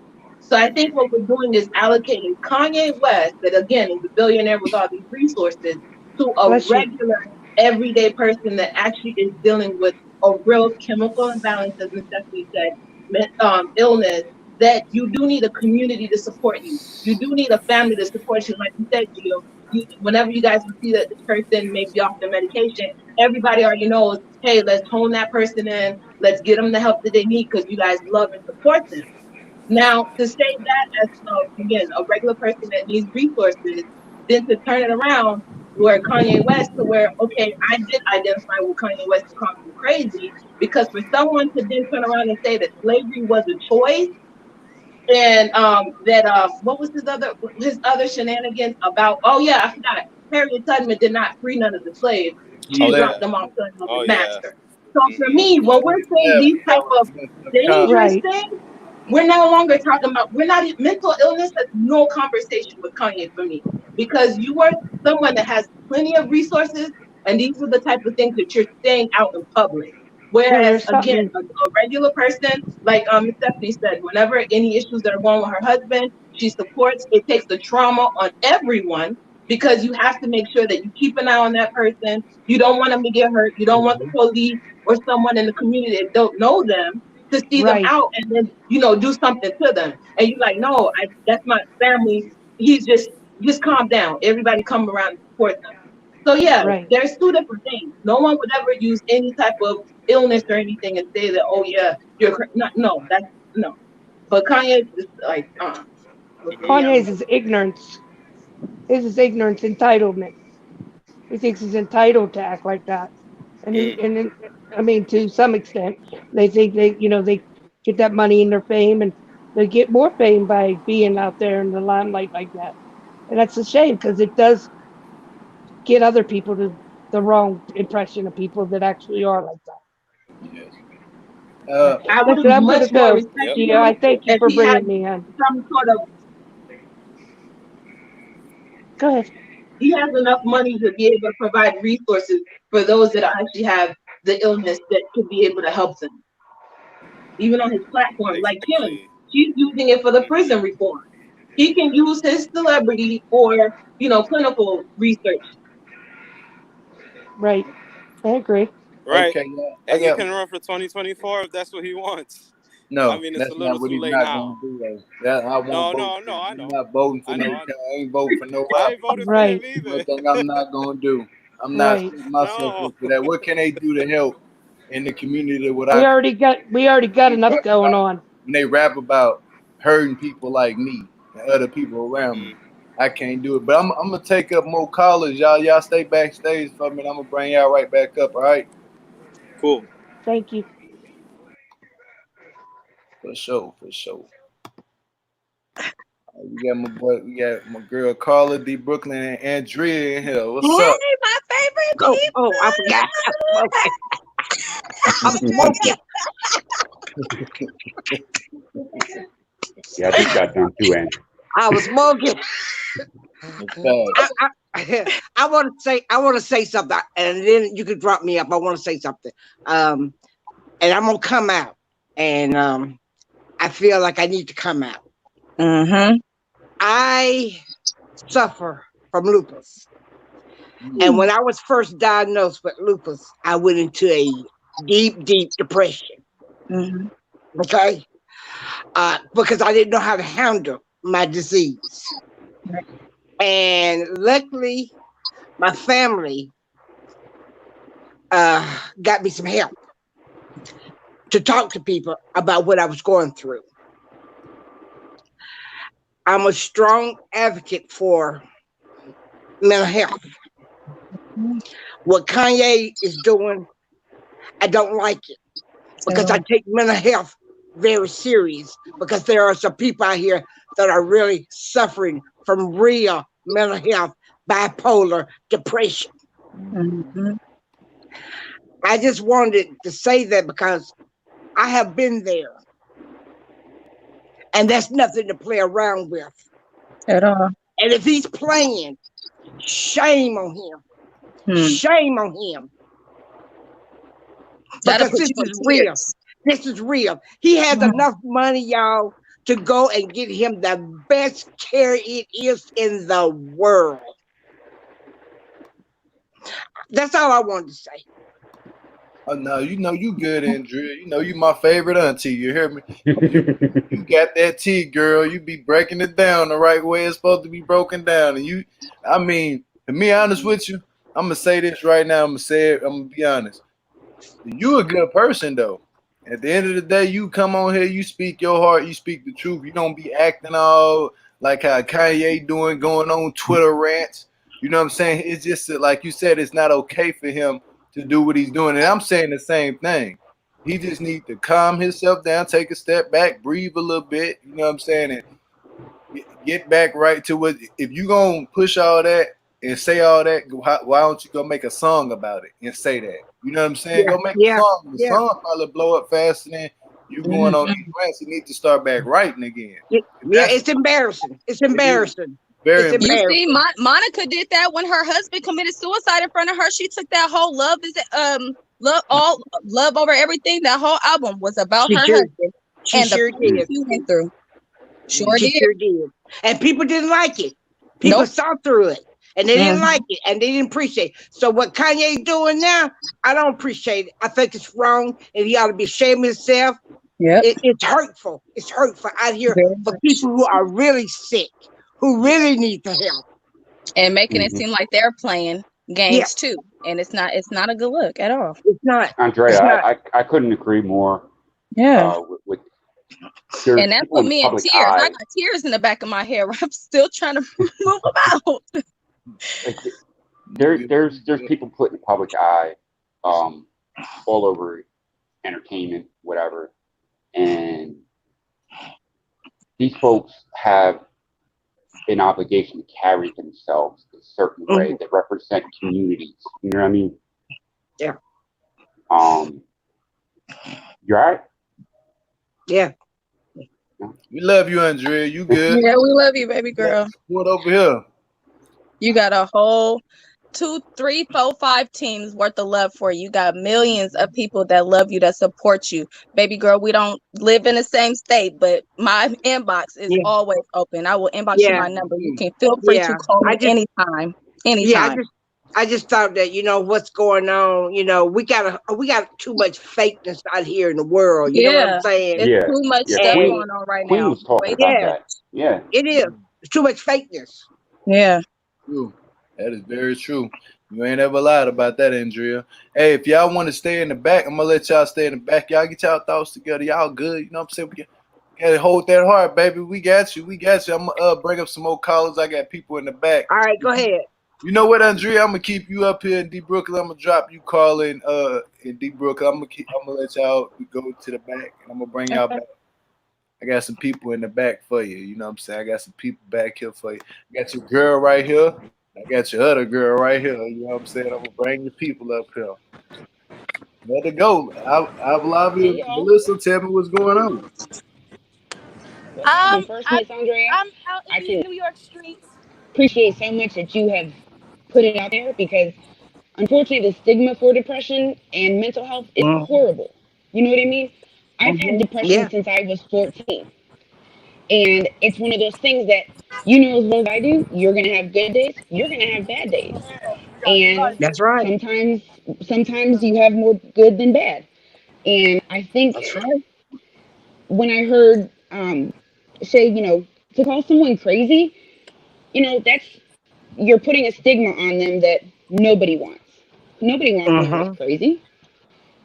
So I think what we're doing is allocating Kanye West, that again is a billionaire with all these resources, to a Bless you. regular everyday person that actually is dealing with a real chemical imbalance, as Ms. Stephanie said, illness, that you do need a community to support you. You do need a family to support you. Like you said, Gio, whenever you guys will see that this person may be off their medication, everybody already knows, hey, let's hone that person in. Let's get them the help that they need because you guys love and support them. Now, to say that as again a regular person that needs resources, then to turn it around where Kanye West to where okay, I did identify with Kanye West to call him crazy because for someone to then turn around and say that slavery was a choice and that what was his other shenanigans about? Oh yeah, I forgot. Harriet Tubman did not free none of the slaves. He She Oh dropped yeah. left. them off to another Oh yeah. master. So for Mm-hmm. me, when we're saying Left. these type of He went to the con- dangerous Right. things, we're no longer talking about we're not mental illness has no conversation with Kanye for me because you are someone that has plenty of resources and these are the type of things that you're saying out in public. Well, Whereas there's again, something. a regular person, like Ms. Stephanie said, whenever any issues that are going with her husband, she supports. It takes the trauma on everyone because you have to make sure that you keep an eye on that person. You don't want them to get hurt. You don't want the police or someone in the community that don't know them to see them Right. out and then do something to them. And you're like, no, that's my family. He's just calm down. Everybody come around and support them. So yeah, Right. there's two different things. No one would ever use any type of illness or anything and say that, oh yeah, not no, that's no. But Kanye is like, so for me, I'm Kanye's like, is ignorance. His is ignorance, entitlement. He thinks he's entitled to act like that. And he Mm. and then, I mean to some extent they think they get that money and their fame and they get more fame by being out there in the limelight like that. And that's a shame because it does get other people to the wrong impression of people that actually are like that. Yes. But I would listen, I'm much gonna more go. respect Yep. Gio, him I thank you if for he had bringing me in. some sort of Go ahead. he has enough money to be able to provide resources for those that actually have the illness that could be able to help them. even on his platform. Like Kim, Exactly. she's using it for the prison reform. He can use his celebrity for, clinical research. Right. I agree. Right. Okay, I And he got. can run for 2024 if that's what he wants. I No, mean, it's a that's little not what too he's late not now. gonna do. Though. That I won't No, vote no, for. no, I I'm know. not voting for I no. know. I ain't voting for no I rapper. ain't voted for him Right. One either. thing I'm not gonna do. I'm not Right. setting myself No. up for that. What can they do to help in the community with We our already got they enough rap going about on. when they rap about hurting people like me and other people around me? Mm, I can't do it. But I'm gonna take up more callers, y'all. Y'all stay backstage for me. I'm gonna bring y'all right back up. All right, cool. Thank you. for sure, for sure. We got my boy, we got my girl Carla D. Brooklyn and Andrea in here. What's Hey, up? my favorite Oh, I forgot. I'm smoking. Yeah, I just got done too, Andrew. I was smoking. I want to say something, and then you can drop me up. I want to say something, and I'm gonna come out, and I feel like I need to come out. Mm-hmm. I suffer from lupus, and when I was first diagnosed with lupus, I went into a deep depression. Mm-hmm. Okay, because I didn't know how to handle my disease, and luckily, my family got me some help to talk to people about what I was going through. I'm a strong advocate for mental health. What Kanye is doing, I don't like it because I take mental health very serious, because there are some people out here that are really suffering from real mental health, bipolar, depression. Mm-hmm. I just wanted to say that because I have been there, and that's nothing to play around with At all. And if he's playing, shame on him. Shame on him. That'll Because put this you in is real. tears. This is real. He has enough money, y'all, to go and get him the best care it is in the world. That's all I wanted to say. Oh no, you know you good, Andrea. You know you my favorite auntie. You hear me? You got that tea, girl. You be breaking it down the right way it's supposed to be broken down. And you, I mean, to be honest with you, I'm gonna say this right now. I'm gonna say it. I'm gonna be honest. You a good person though. At the end of the day, you come on here, you speak your heart, you speak the truth. You don't be acting all like how Kanye doing, going on Twitter rants. You know what I'm saying? It's just that, like you said, it's not okay for him to do what he's doing. And I'm saying the same thing. He just needs to calm himself down, take a step back, breathe a little bit. You know what I'm saying? And get back right to what. If you gonna push all that and say all that, why don't you go make a song about it and say that? You know what I'm saying? Go make a song. The song probably blow up faster than you going on these rants. You need to start back writing again. Yeah, it's embarrassing. It's embarrassing. Very it's embarrassing. You see, Monica did that when her husband committed suicide in front of her. She took that whole love over everything. That whole album was about her husband and the pain he went through. She sure did. And people didn't like it. People saw through it. And they didn't like it. And they didn't appreciate it. So what Kanye's doing now, I don't appreciate it. I think it's wrong. And he ought to be ashamed of himself. It's hurtful. It's hurtful out here for people who are really sick, who really need the help. And making it seem like they're playing games too. And it's not a good look at all. It's not. Andrea, I couldn't agree more. Yeah. And that put me in tears. I got tears in the back of my head. I'm still trying to move them out. There's people put in the public eye all over entertainment, whatever. And these folks have an obligation to carry themselves a certain way that represent communities. You know what I mean? Yeah. You all right? Yeah. We love you, Andrea. You good? Yeah, we love you, baby girl. What over here? You got a whole 2, 3, 4, 5 teams worth of love for you. You got millions of people that love you, that support you. Baby girl, we don't live in the same state, but my inbox is always open. I will inbox you my number. You can feel free to call me anytime. Anytime. I just thought that, you know, what's going on, you know, we got too much fakeness out here in the world. You know what I'm saying? It's too much stuff going on right Queen now. was talking about that. Yeah. It is. It's too much fakeness. Yeah. True. That is very true. You ain't ever lied about that, Andrea. Hey, if y'all want to stay in the back, I'm gonna let y'all stay in the back. Y'all get y'all thoughts together. Y'all good. You know what I'm saying? We gotta hold that heart, baby. We got you. We got you. I'm gonna bring up some more callers. I got people in the back. All right, go ahead. You know what, Andrea? I'm gonna keep you up here in D Brooklyn. I'm gonna drop you calling in D Brooklyn. I'm gonna let y'all go to the back, and I'm gonna bring y'all back. I got some people in the back for you. You know what I'm saying? I got some people back here for you. I got your girl right here. I got your other girl right here. You know what I'm saying? I'm gonna bring your people up here. Let it go. I've loved you. Melissa, tell me what's going on. First, Miss Andrea, I'm out in these New York streets. Appreciate so much that you have put it out there, because unfortunately the stigma for depression and mental health is horrible. You know what I mean? I've had depression since I was 14. And it's one of those things that, you know as well as I do, you're going to have good days, you're going to have bad days. And that's right. Sometimes you have more good than bad. And I think when I heard say, you know, to call someone crazy, you know, you're putting a stigma on them that nobody wants. Nobody wants to be crazy.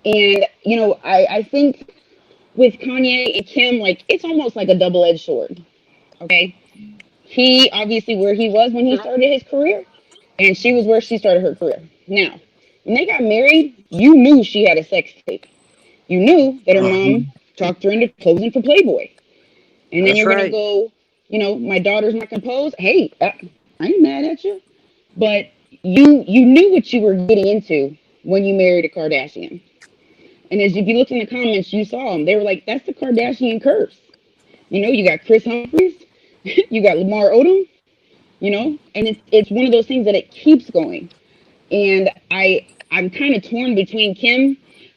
And, you know, I think with Kanye and Kim, like, it's almost like a double-edged sword. Okay? He obviously where he was when he started his career, and she was where she started her career. Now, when they got married, you knew she had a sex tape. You knew that her mom talked her into posing for Playboy. And then you're going to go, you know, my daughter's not going to pose. Hey, I ain't mad at you. But you knew what you were getting into when you married a Kardashian. And as if you looked in the comments, you saw them. They were like, that's the Kardashian curse. You know, you got Chris Humphries, you got Lamar Odom, you know, and it's one of those things that it keeps going. And I'm kind of torn between Kim,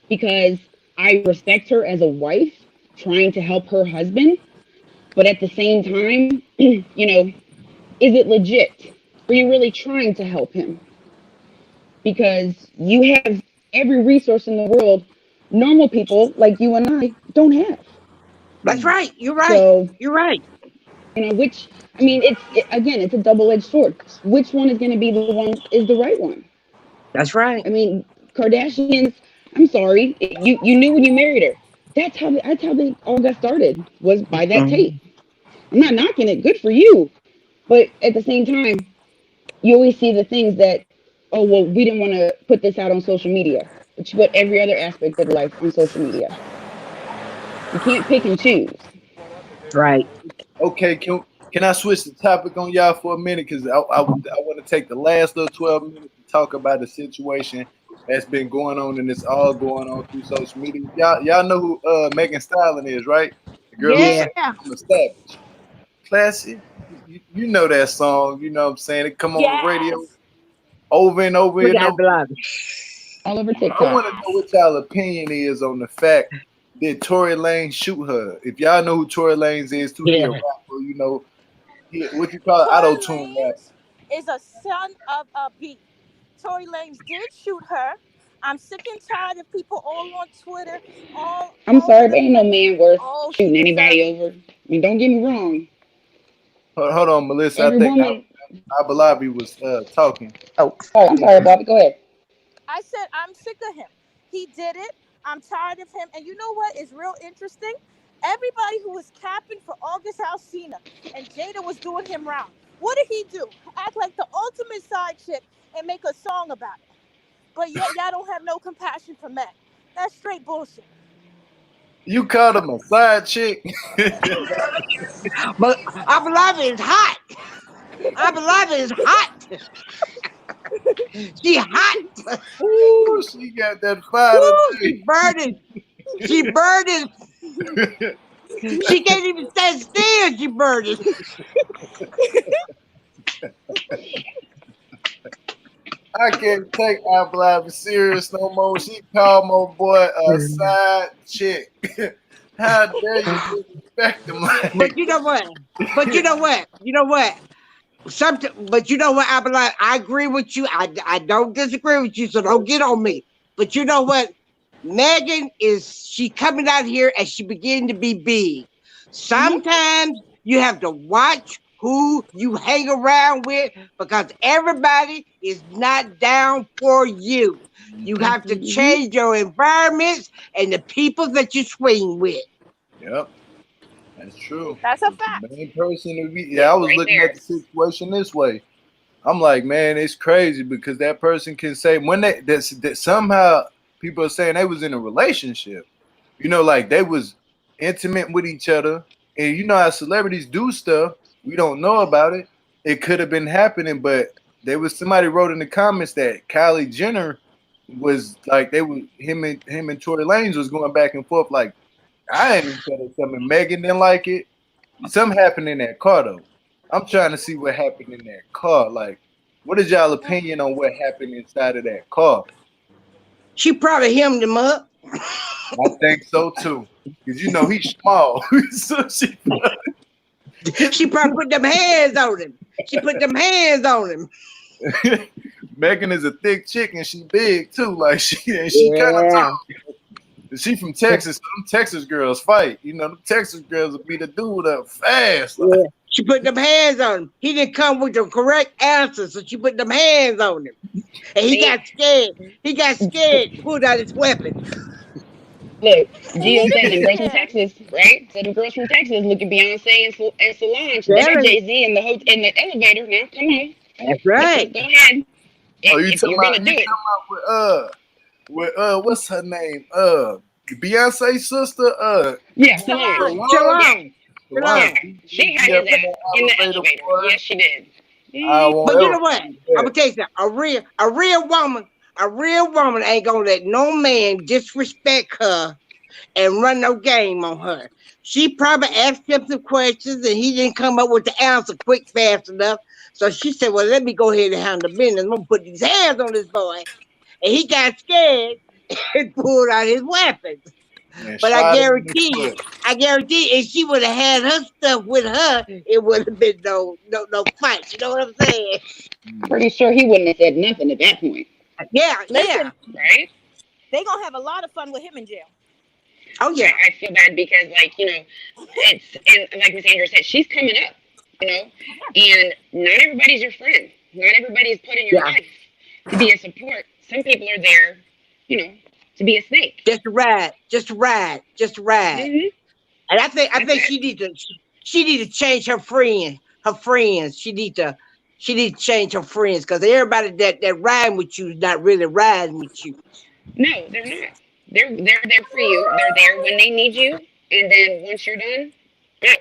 because I respect her as a wife trying to help her husband. But at the same time, you know, is it legit? Are you really trying to help him? Because you have every resource in the world normal people like you and I don't have. That's right. You're right. So, you're right. You know, it's a double-edged sword. Which one is going to be the one is the right one? That's right. I mean, Kardashians, I'm sorry, you knew when you married her. That's how they all got started, was by that tape. I'm not knocking it. Good for you. But at the same time, you always see the things that, oh, well, we didn't want to put this out on social media. But you put every other aspect of life on social media. You can't pick and choose. Right. Okay, can I switch the topic on y'all for a minute? Because I want to take the last little 12 minutes to talk about the situation that's been going on, and it's all going on through social media. Y'all know who Meg the Stallion is, right? The girl who's I'm established. Classy. You know that song, you know what I'm saying? It come on the radio over and over and over. All over TikTok. I want to know what y'all opinion is on the fact that Tory Lanez shoot her. If y'all know who Tory Lanez is, too, he a rapper, you know. What you call it? Auto-tune rap. Is a son of a beat. Tory Lanez did shoot her. I'm sick and tired of people all on Twitter. I'm sorry, but ain't no man worth shooting anybody over. I mean, don't get me wrong. Hold on, Melissa. I think Abalabi was talking. Oh, sorry. I'm sorry, Bobby. Go ahead. I said I'm sick of him. He did it. I'm tired of him. And you know what is real interesting? Everybody who was capping for August Alsina and Jada was doing him wrong. What did he do? Act like the ultimate side chick and make a song about it. But yet y'all don't have no compassion for men. That's straight bullshit. You called him a side chick? But Abalabi is hot. Abalabi is hot. She hot. Ooh, she got that fire. Ooh, she burning. She burning. She can't even stand still. She burning. I can't take Apple serious no more. She called my boy a side chick. How dare you disrespect him like But you know what? But you know what? You know what? But you know what? I agree with you. I don't disagree with you, so don't get on me. But you know what? Megan she coming out here and she beginning to be big. Sometimes you have to watch who you hang around with because everybody is not down for you. You have to change your environments and the people that you swing with. Yep, that's true. That's a fact. The main person to be, I was looking at the situation this way. I'm like, man, it's crazy because that person can say when that somehow people are saying they was in a relationship, like they was intimate with each other, and you know how celebrities do stuff, we don't know about it. It could have been happening, but there was somebody wrote in the comments that Kylie Jenner was like him and Tory Lanez was going back and forth like I ain't even said something. Megan didn't like it. Something happened in that car though. I'm trying to see what happened in that car. Like, what is y'all opinion on what happened inside of that car? She probably hemmed him up. I think so too. Because he's small. So she probably put them hands on him. She put them hands on him. Megan is a thick chick and she big too. Like she kind of tall. She from Texas. So them Texas girls fight. Them Texas girls will beat the dude up fast. Like. Yeah. She put them hands on him. He didn't come with the correct answer, so she put them hands on him. And he got scared. He got scared, pulled out his weapon. Look, Gio said them girls from Texas, right? So the girls from Texas look at Beyonce and Solange. They got Jay-Z in the elevator. Now, come on. That's right. Go ahead. If you're gonna do it. With what's her name? Beyonce's sister. Yeah, Solange. She had his ass in the elevator. Yes, she did. But you know what? I'm gonna tell you something. A real woman ain't gonna let no man disrespect her and run no game on her. She probably asked him some questions and he didn't come up with the answer quick, fast enough. So she said, well, let me go ahead and handle business. I'm gonna put these hands on this boy. And he got scared and pulled out his weapons. But I guarantee, if she would have had her stuff with her, it would have been no fight. You know what I'm saying? Pretty sure he wouldn't have said nothing at that point. Yeah, listen, right? They gonna have a lot of fun with him in jail. Oh yeah, I feel bad because it's and like Miss Andrew said, she's coming up, and not everybody's your friend. Not everybody's put in your life to be a support. Some people are there, to be a snake. Just to ride. Mm-hmm. And I think she need to change her friends. She need to change her friends because everybody that riding with you is not really riding with you. No, they're not. They're there for you. They're there when they need you, and then once you're done, out.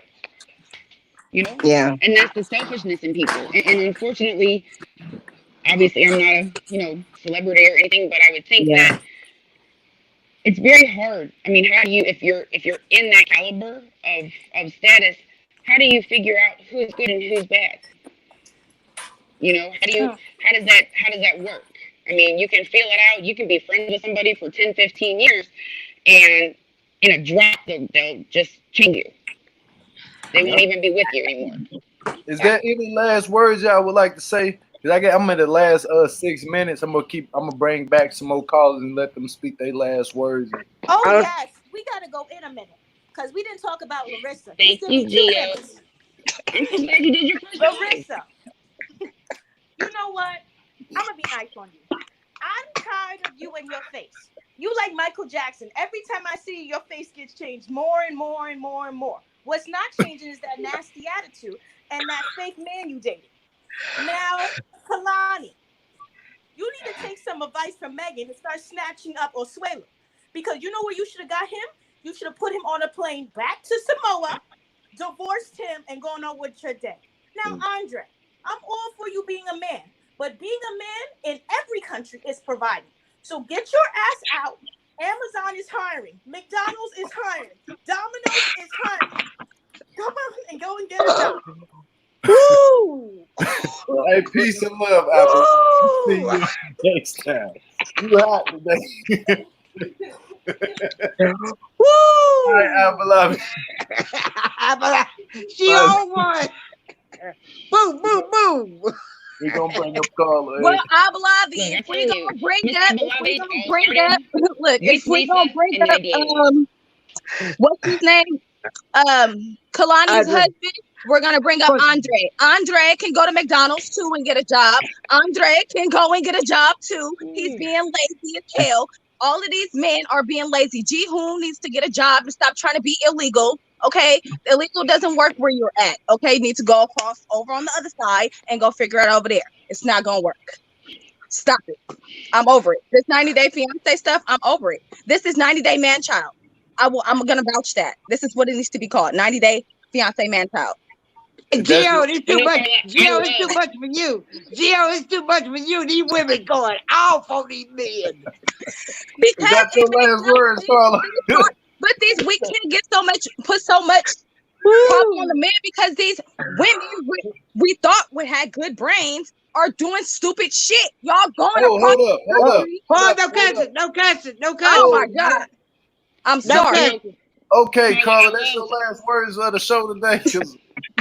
Yeah. And that's the selfishness in people. And unfortunately, obviously, I'm not a celebrity or anything, but I would think that it's very hard. I mean, how do you, if you're in that caliber of status, how do you figure out who's good and who's bad? How does that work? I mean, you can feel it out. You can be friends with somebody for 10, 15 years, and in a drop, they'll just change you. They won't even be with you anymore. Is there any last words y'all would like to say? Cause I'm in the last 6 minutes. I'm gonna bring back some more callers and let them speak their last words. Oh yes, we gotta go in a minute because we didn't talk about Larissa. Thank you, Gio. I'm so glad you did your first Larissa. You know what? I'm gonna be nice on you. I'm tired of you and your face. You like Michael Jackson. Every time I see you, your face gets changed more and more and more and more. What's not changing is that nasty attitude and that fake man you dated. Now, Kalani, you need to take some advice from Megan and start snatching up Osuela. Because you know where you should have got him? You should have put him on a plane back to Samoa, divorced him, and gone on with your day. Now, Andre, I'm all for you being a man. But being a man in every country is providing. So get your ass out. Amazon is hiring. McDonald's is hiring. Domino's is hiring. Come on and go and get a job. Woo! Hey, Hey, peace and love, Apple. See you next time. You hot today. Woo! All right, Apple. She on one. Boom, boom, boom. We're gonna bring up Carla. Well, Abalavi, if we gonna bring up, look, if we gonna bring up, what's his name? Kalani's husband. We're gonna bring up Andre. Andre can go to McDonald's too and get a job. Andre can go and get a job too. He's being lazy as hell. All of these men are being lazy. Ji-hoon needs to get a job and stop trying to be illegal. Okay, illegal doesn't work where you're at. Okay, you need to go across over on the other side and go figure it out over there. It's not gonna work. Stop it. I'm over it. This 90-day fiance stuff, I'm over it. This is 90-day man child. I'm gonna vouch that. This is what it needs to be called. 90-day fiance man child. Gio, it's too much. Gio, it's too much for you. Gio, it's too much for you. These women going off on these men. Because that's your last words, Carla. But we can't get put so much problem on the men because these women we thought would have good brains are doing stupid shit. Y'all going hold up. No cussing. Oh my God. I'm sorry. Okay, Carla, that's your last words of the show today.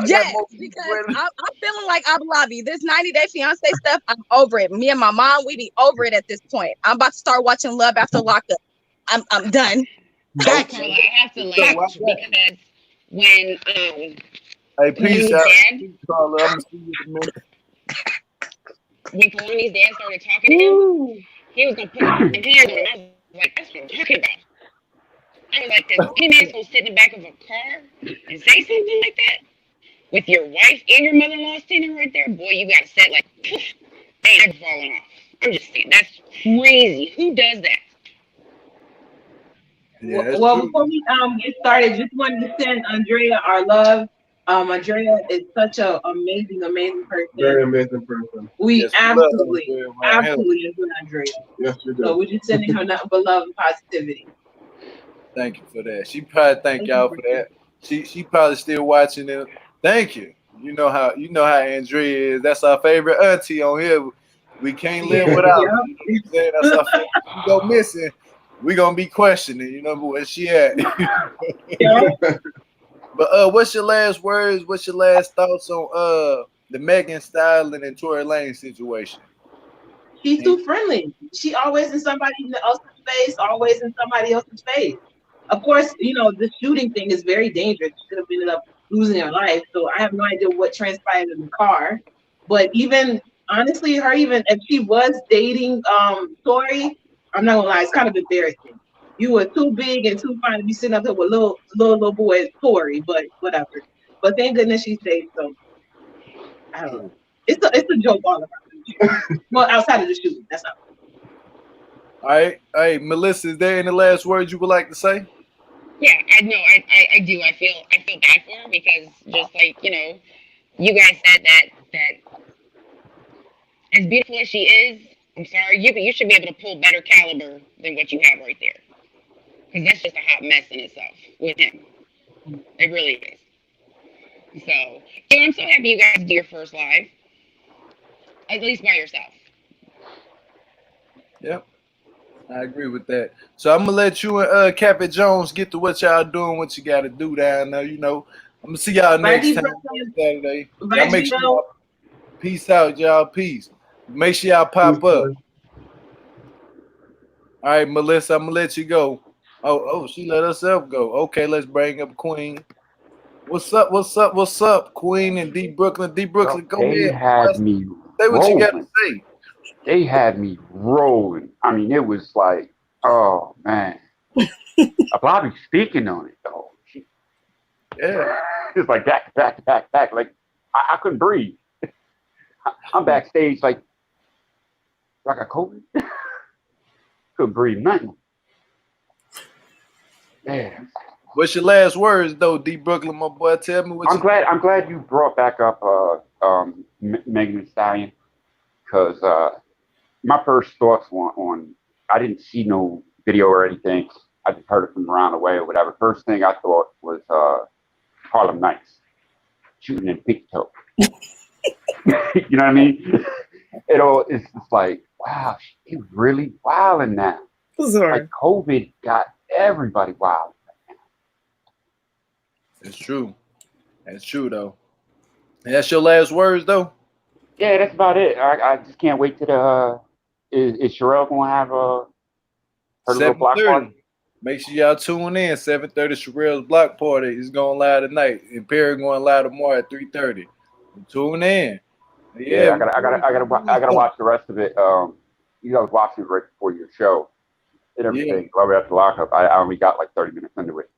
Yes, because I'm feeling like Abalavi. This 90-day fiance stuff, I'm over it. Me and my mom, we be over it at this point. I'm about to start watching Love After Lockup. I'm done. Carla, I have to laugh because when hey, peace out, Carla. I'm gonna see you in a minute. When Kalani's dad started talking to him, he was gonna put his hands on him. I was like, that's what I'm talking about. I was like, this man's gonna sit in the back of a car and say something like that with your wife and your mother-in-law standing right there. Boy, you got to set like, they ain't falling off. I'm just saying, that's crazy. Who does that? Yeah, well, before we get started, just wanted to send Andrea our love. Andrea is such an amazing person. Very amazing person. We yes, absolutely enjoy Andrea. Yes, you do. So we're just sending her nothing but love and positivity. Thank you for that. She probably thank y'all for that. She probably still watching it. Thank you. You know how Andrea is. That's our favorite auntie on here. We can't live without her. You know what I'm saying? That's our favorite. She go missing. We gonna be questioning. You know where she at? But what's your last words? What's your last thoughts on the Meg the Stallion and Tory Lanez situation? She's too friendly. She always in somebody else's face. Always in somebody else's face. Of course, the shooting thing is very dangerous. She could have ended up losing her life. So I have no idea what transpired in the car. But even honestly, if she was dating Tory, I'm not gonna lie, it's kind of embarrassing. You were too big and too fine to be sitting up here with little boy Tory, but whatever. But thank goodness she's safe. So I don't know. It's a joke all about it. Well, outside of the shooting, that's not. All right. Hey, Melissa, is there any last words you would like to say? Yeah, I know. I do. I feel bad for her because just like, you guys said that as beautiful as she is, I'm sorry, you should be able to pull better caliber than what you have right there. Because that's just a hot mess in itself with him. It really is. So, yeah, I'm so happy you guys do your first live. At least by yourself. Yep. I agree with that. So I'm gonna let you and Cappy Jones get to what y'all doing, what you gotta do down there, I'm gonna see y'all next time on Saturday. Y'all make sure y'all peace out, y'all. Peace. Make sure y'all pop up. All right, Melissa, I'm gonna let you go. Oh, she let herself go. Okay, let's bring up Queen. What's up, Queen and D Brooklyn? D Brooklyn, go ahead. They had me say what rolling. You gotta say. They had me rolling. I mean, it was like, oh man. Bobby speaking on it though. Yeah. It's like back. Like I couldn't breathe. I'm backstage like I got COVID. Couldn't breathe nothing. Yeah. What's your last words though, D Brooklyn, my boy? Tell me what I'm glad you brought back up Meg the Stallion, because my first thoughts on I didn't see no video or anything. I just heard it from around the way or whatever. First thing I thought was Harlem Nights shooting in Picto. You know what I mean? It's just like, wow, she really wilding now. Sorry. Like COVID got everybody wild. It's true. That's true though. And that's your last words though. Yeah, that's about it. I just can't wait to the. Is Sherelle gonna have her little block party? Make sure y'all tune in. 7:30 Sherelle's block party is going live tonight. Imperial going live tomorrow at 3:30. Tune in. Yeah, I gotta watch the rest of it. You guys watching it right before your show and everything. Right after lockup, I only got like 30 minutes into it.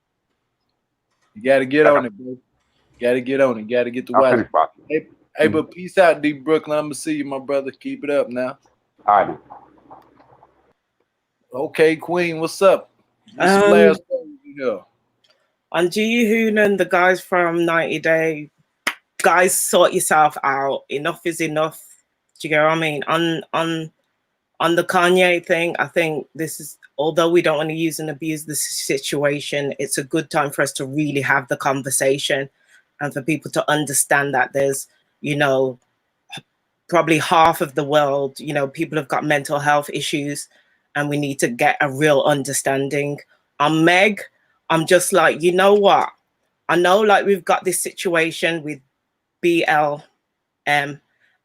You gotta get on it, bro. Gotta get on it. Gotta get the watch. Hey, but peace out, D Brooklyn. I'm gonna see you, my brother. Keep it up now. All right. Okay, Queen, what's up? What's the last one? On G Hoonan, the guys from 90 Day, guys, sort yourself out. Enough is enough. Do you get what I mean? On the Kanye thing, I think this is, although we don't want to use and abuse the situation, it's a good time for us to really have the conversation and for people to understand that there's, you know, probably half of the world, you know, people have got mental health issues and we need to get a real understanding. On Meg, I'm just like, you know what? I know like we've got this situation with BLM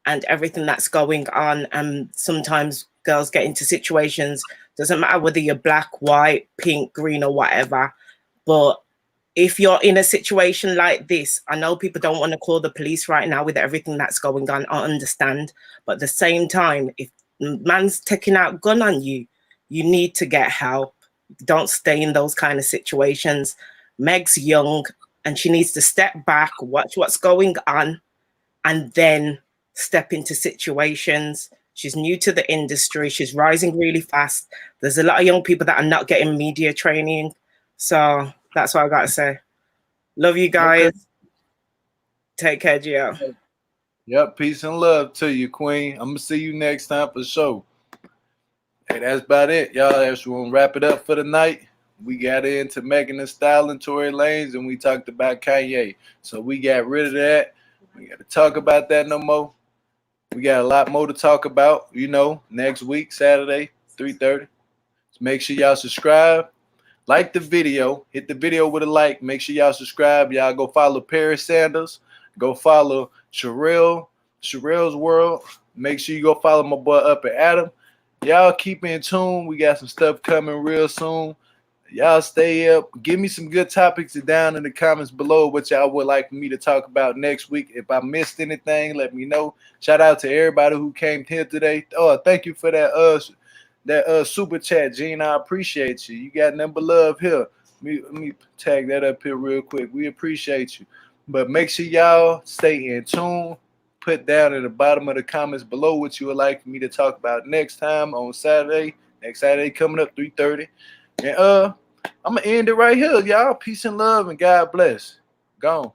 and everything that's going on, and sometimes girls get into situations, doesn't matter whether you're black, white, pink, green or whatever, but if you're in a situation like this, I know people don't want to call the police right now with everything that's going on, I understand, but at the same time, if man's taking out gun on you, you need to get help. Don't stay in those kind of situations. Meg's young and she needs to step back, watch what's going on, and then step into situations. She's new to the industry. She's rising really fast. There's a lot of young people that are not getting media training. So that's what I got to say. Love you guys. Okay. Take care, Gio. Yep, peace and love to you, Queen. I'm going to see you next time for sure. Hey, that's about it, y'all. As we want to wrap it up for the night, we got into Meg the Stallion, Tory Lanez, and we talked about Kanye. So we got rid of that. We got to talk about that no more. We got a lot more to talk about, you know, next week, Saturday, 3:30. So make sure y'all subscribe. Like the video. Hit the video with a like. Make sure y'all subscribe. Y'all go follow Paris Sanders. Go follow Sherelle's World. Make sure you go follow my boy Up and Adam. Y'all keep in tune. We got some stuff coming real soon. Y'all stay up. Give me some good topics down in the comments below what y'all would like for me to talk about next week. If I missed anything, let me know. Shout out to everybody who came here today. Oh, thank you for that super chat, Gene. I appreciate you. You got nothing but love here. Let me tag that up here real quick. We appreciate you. But make sure y'all stay in tune. Put down in the bottom of the comments below what you would like for me to talk about next time on Saturday. Next Saturday coming up, 3:30. And I'm gonna end it right here, y'all. Peace and love and God bless. Gone.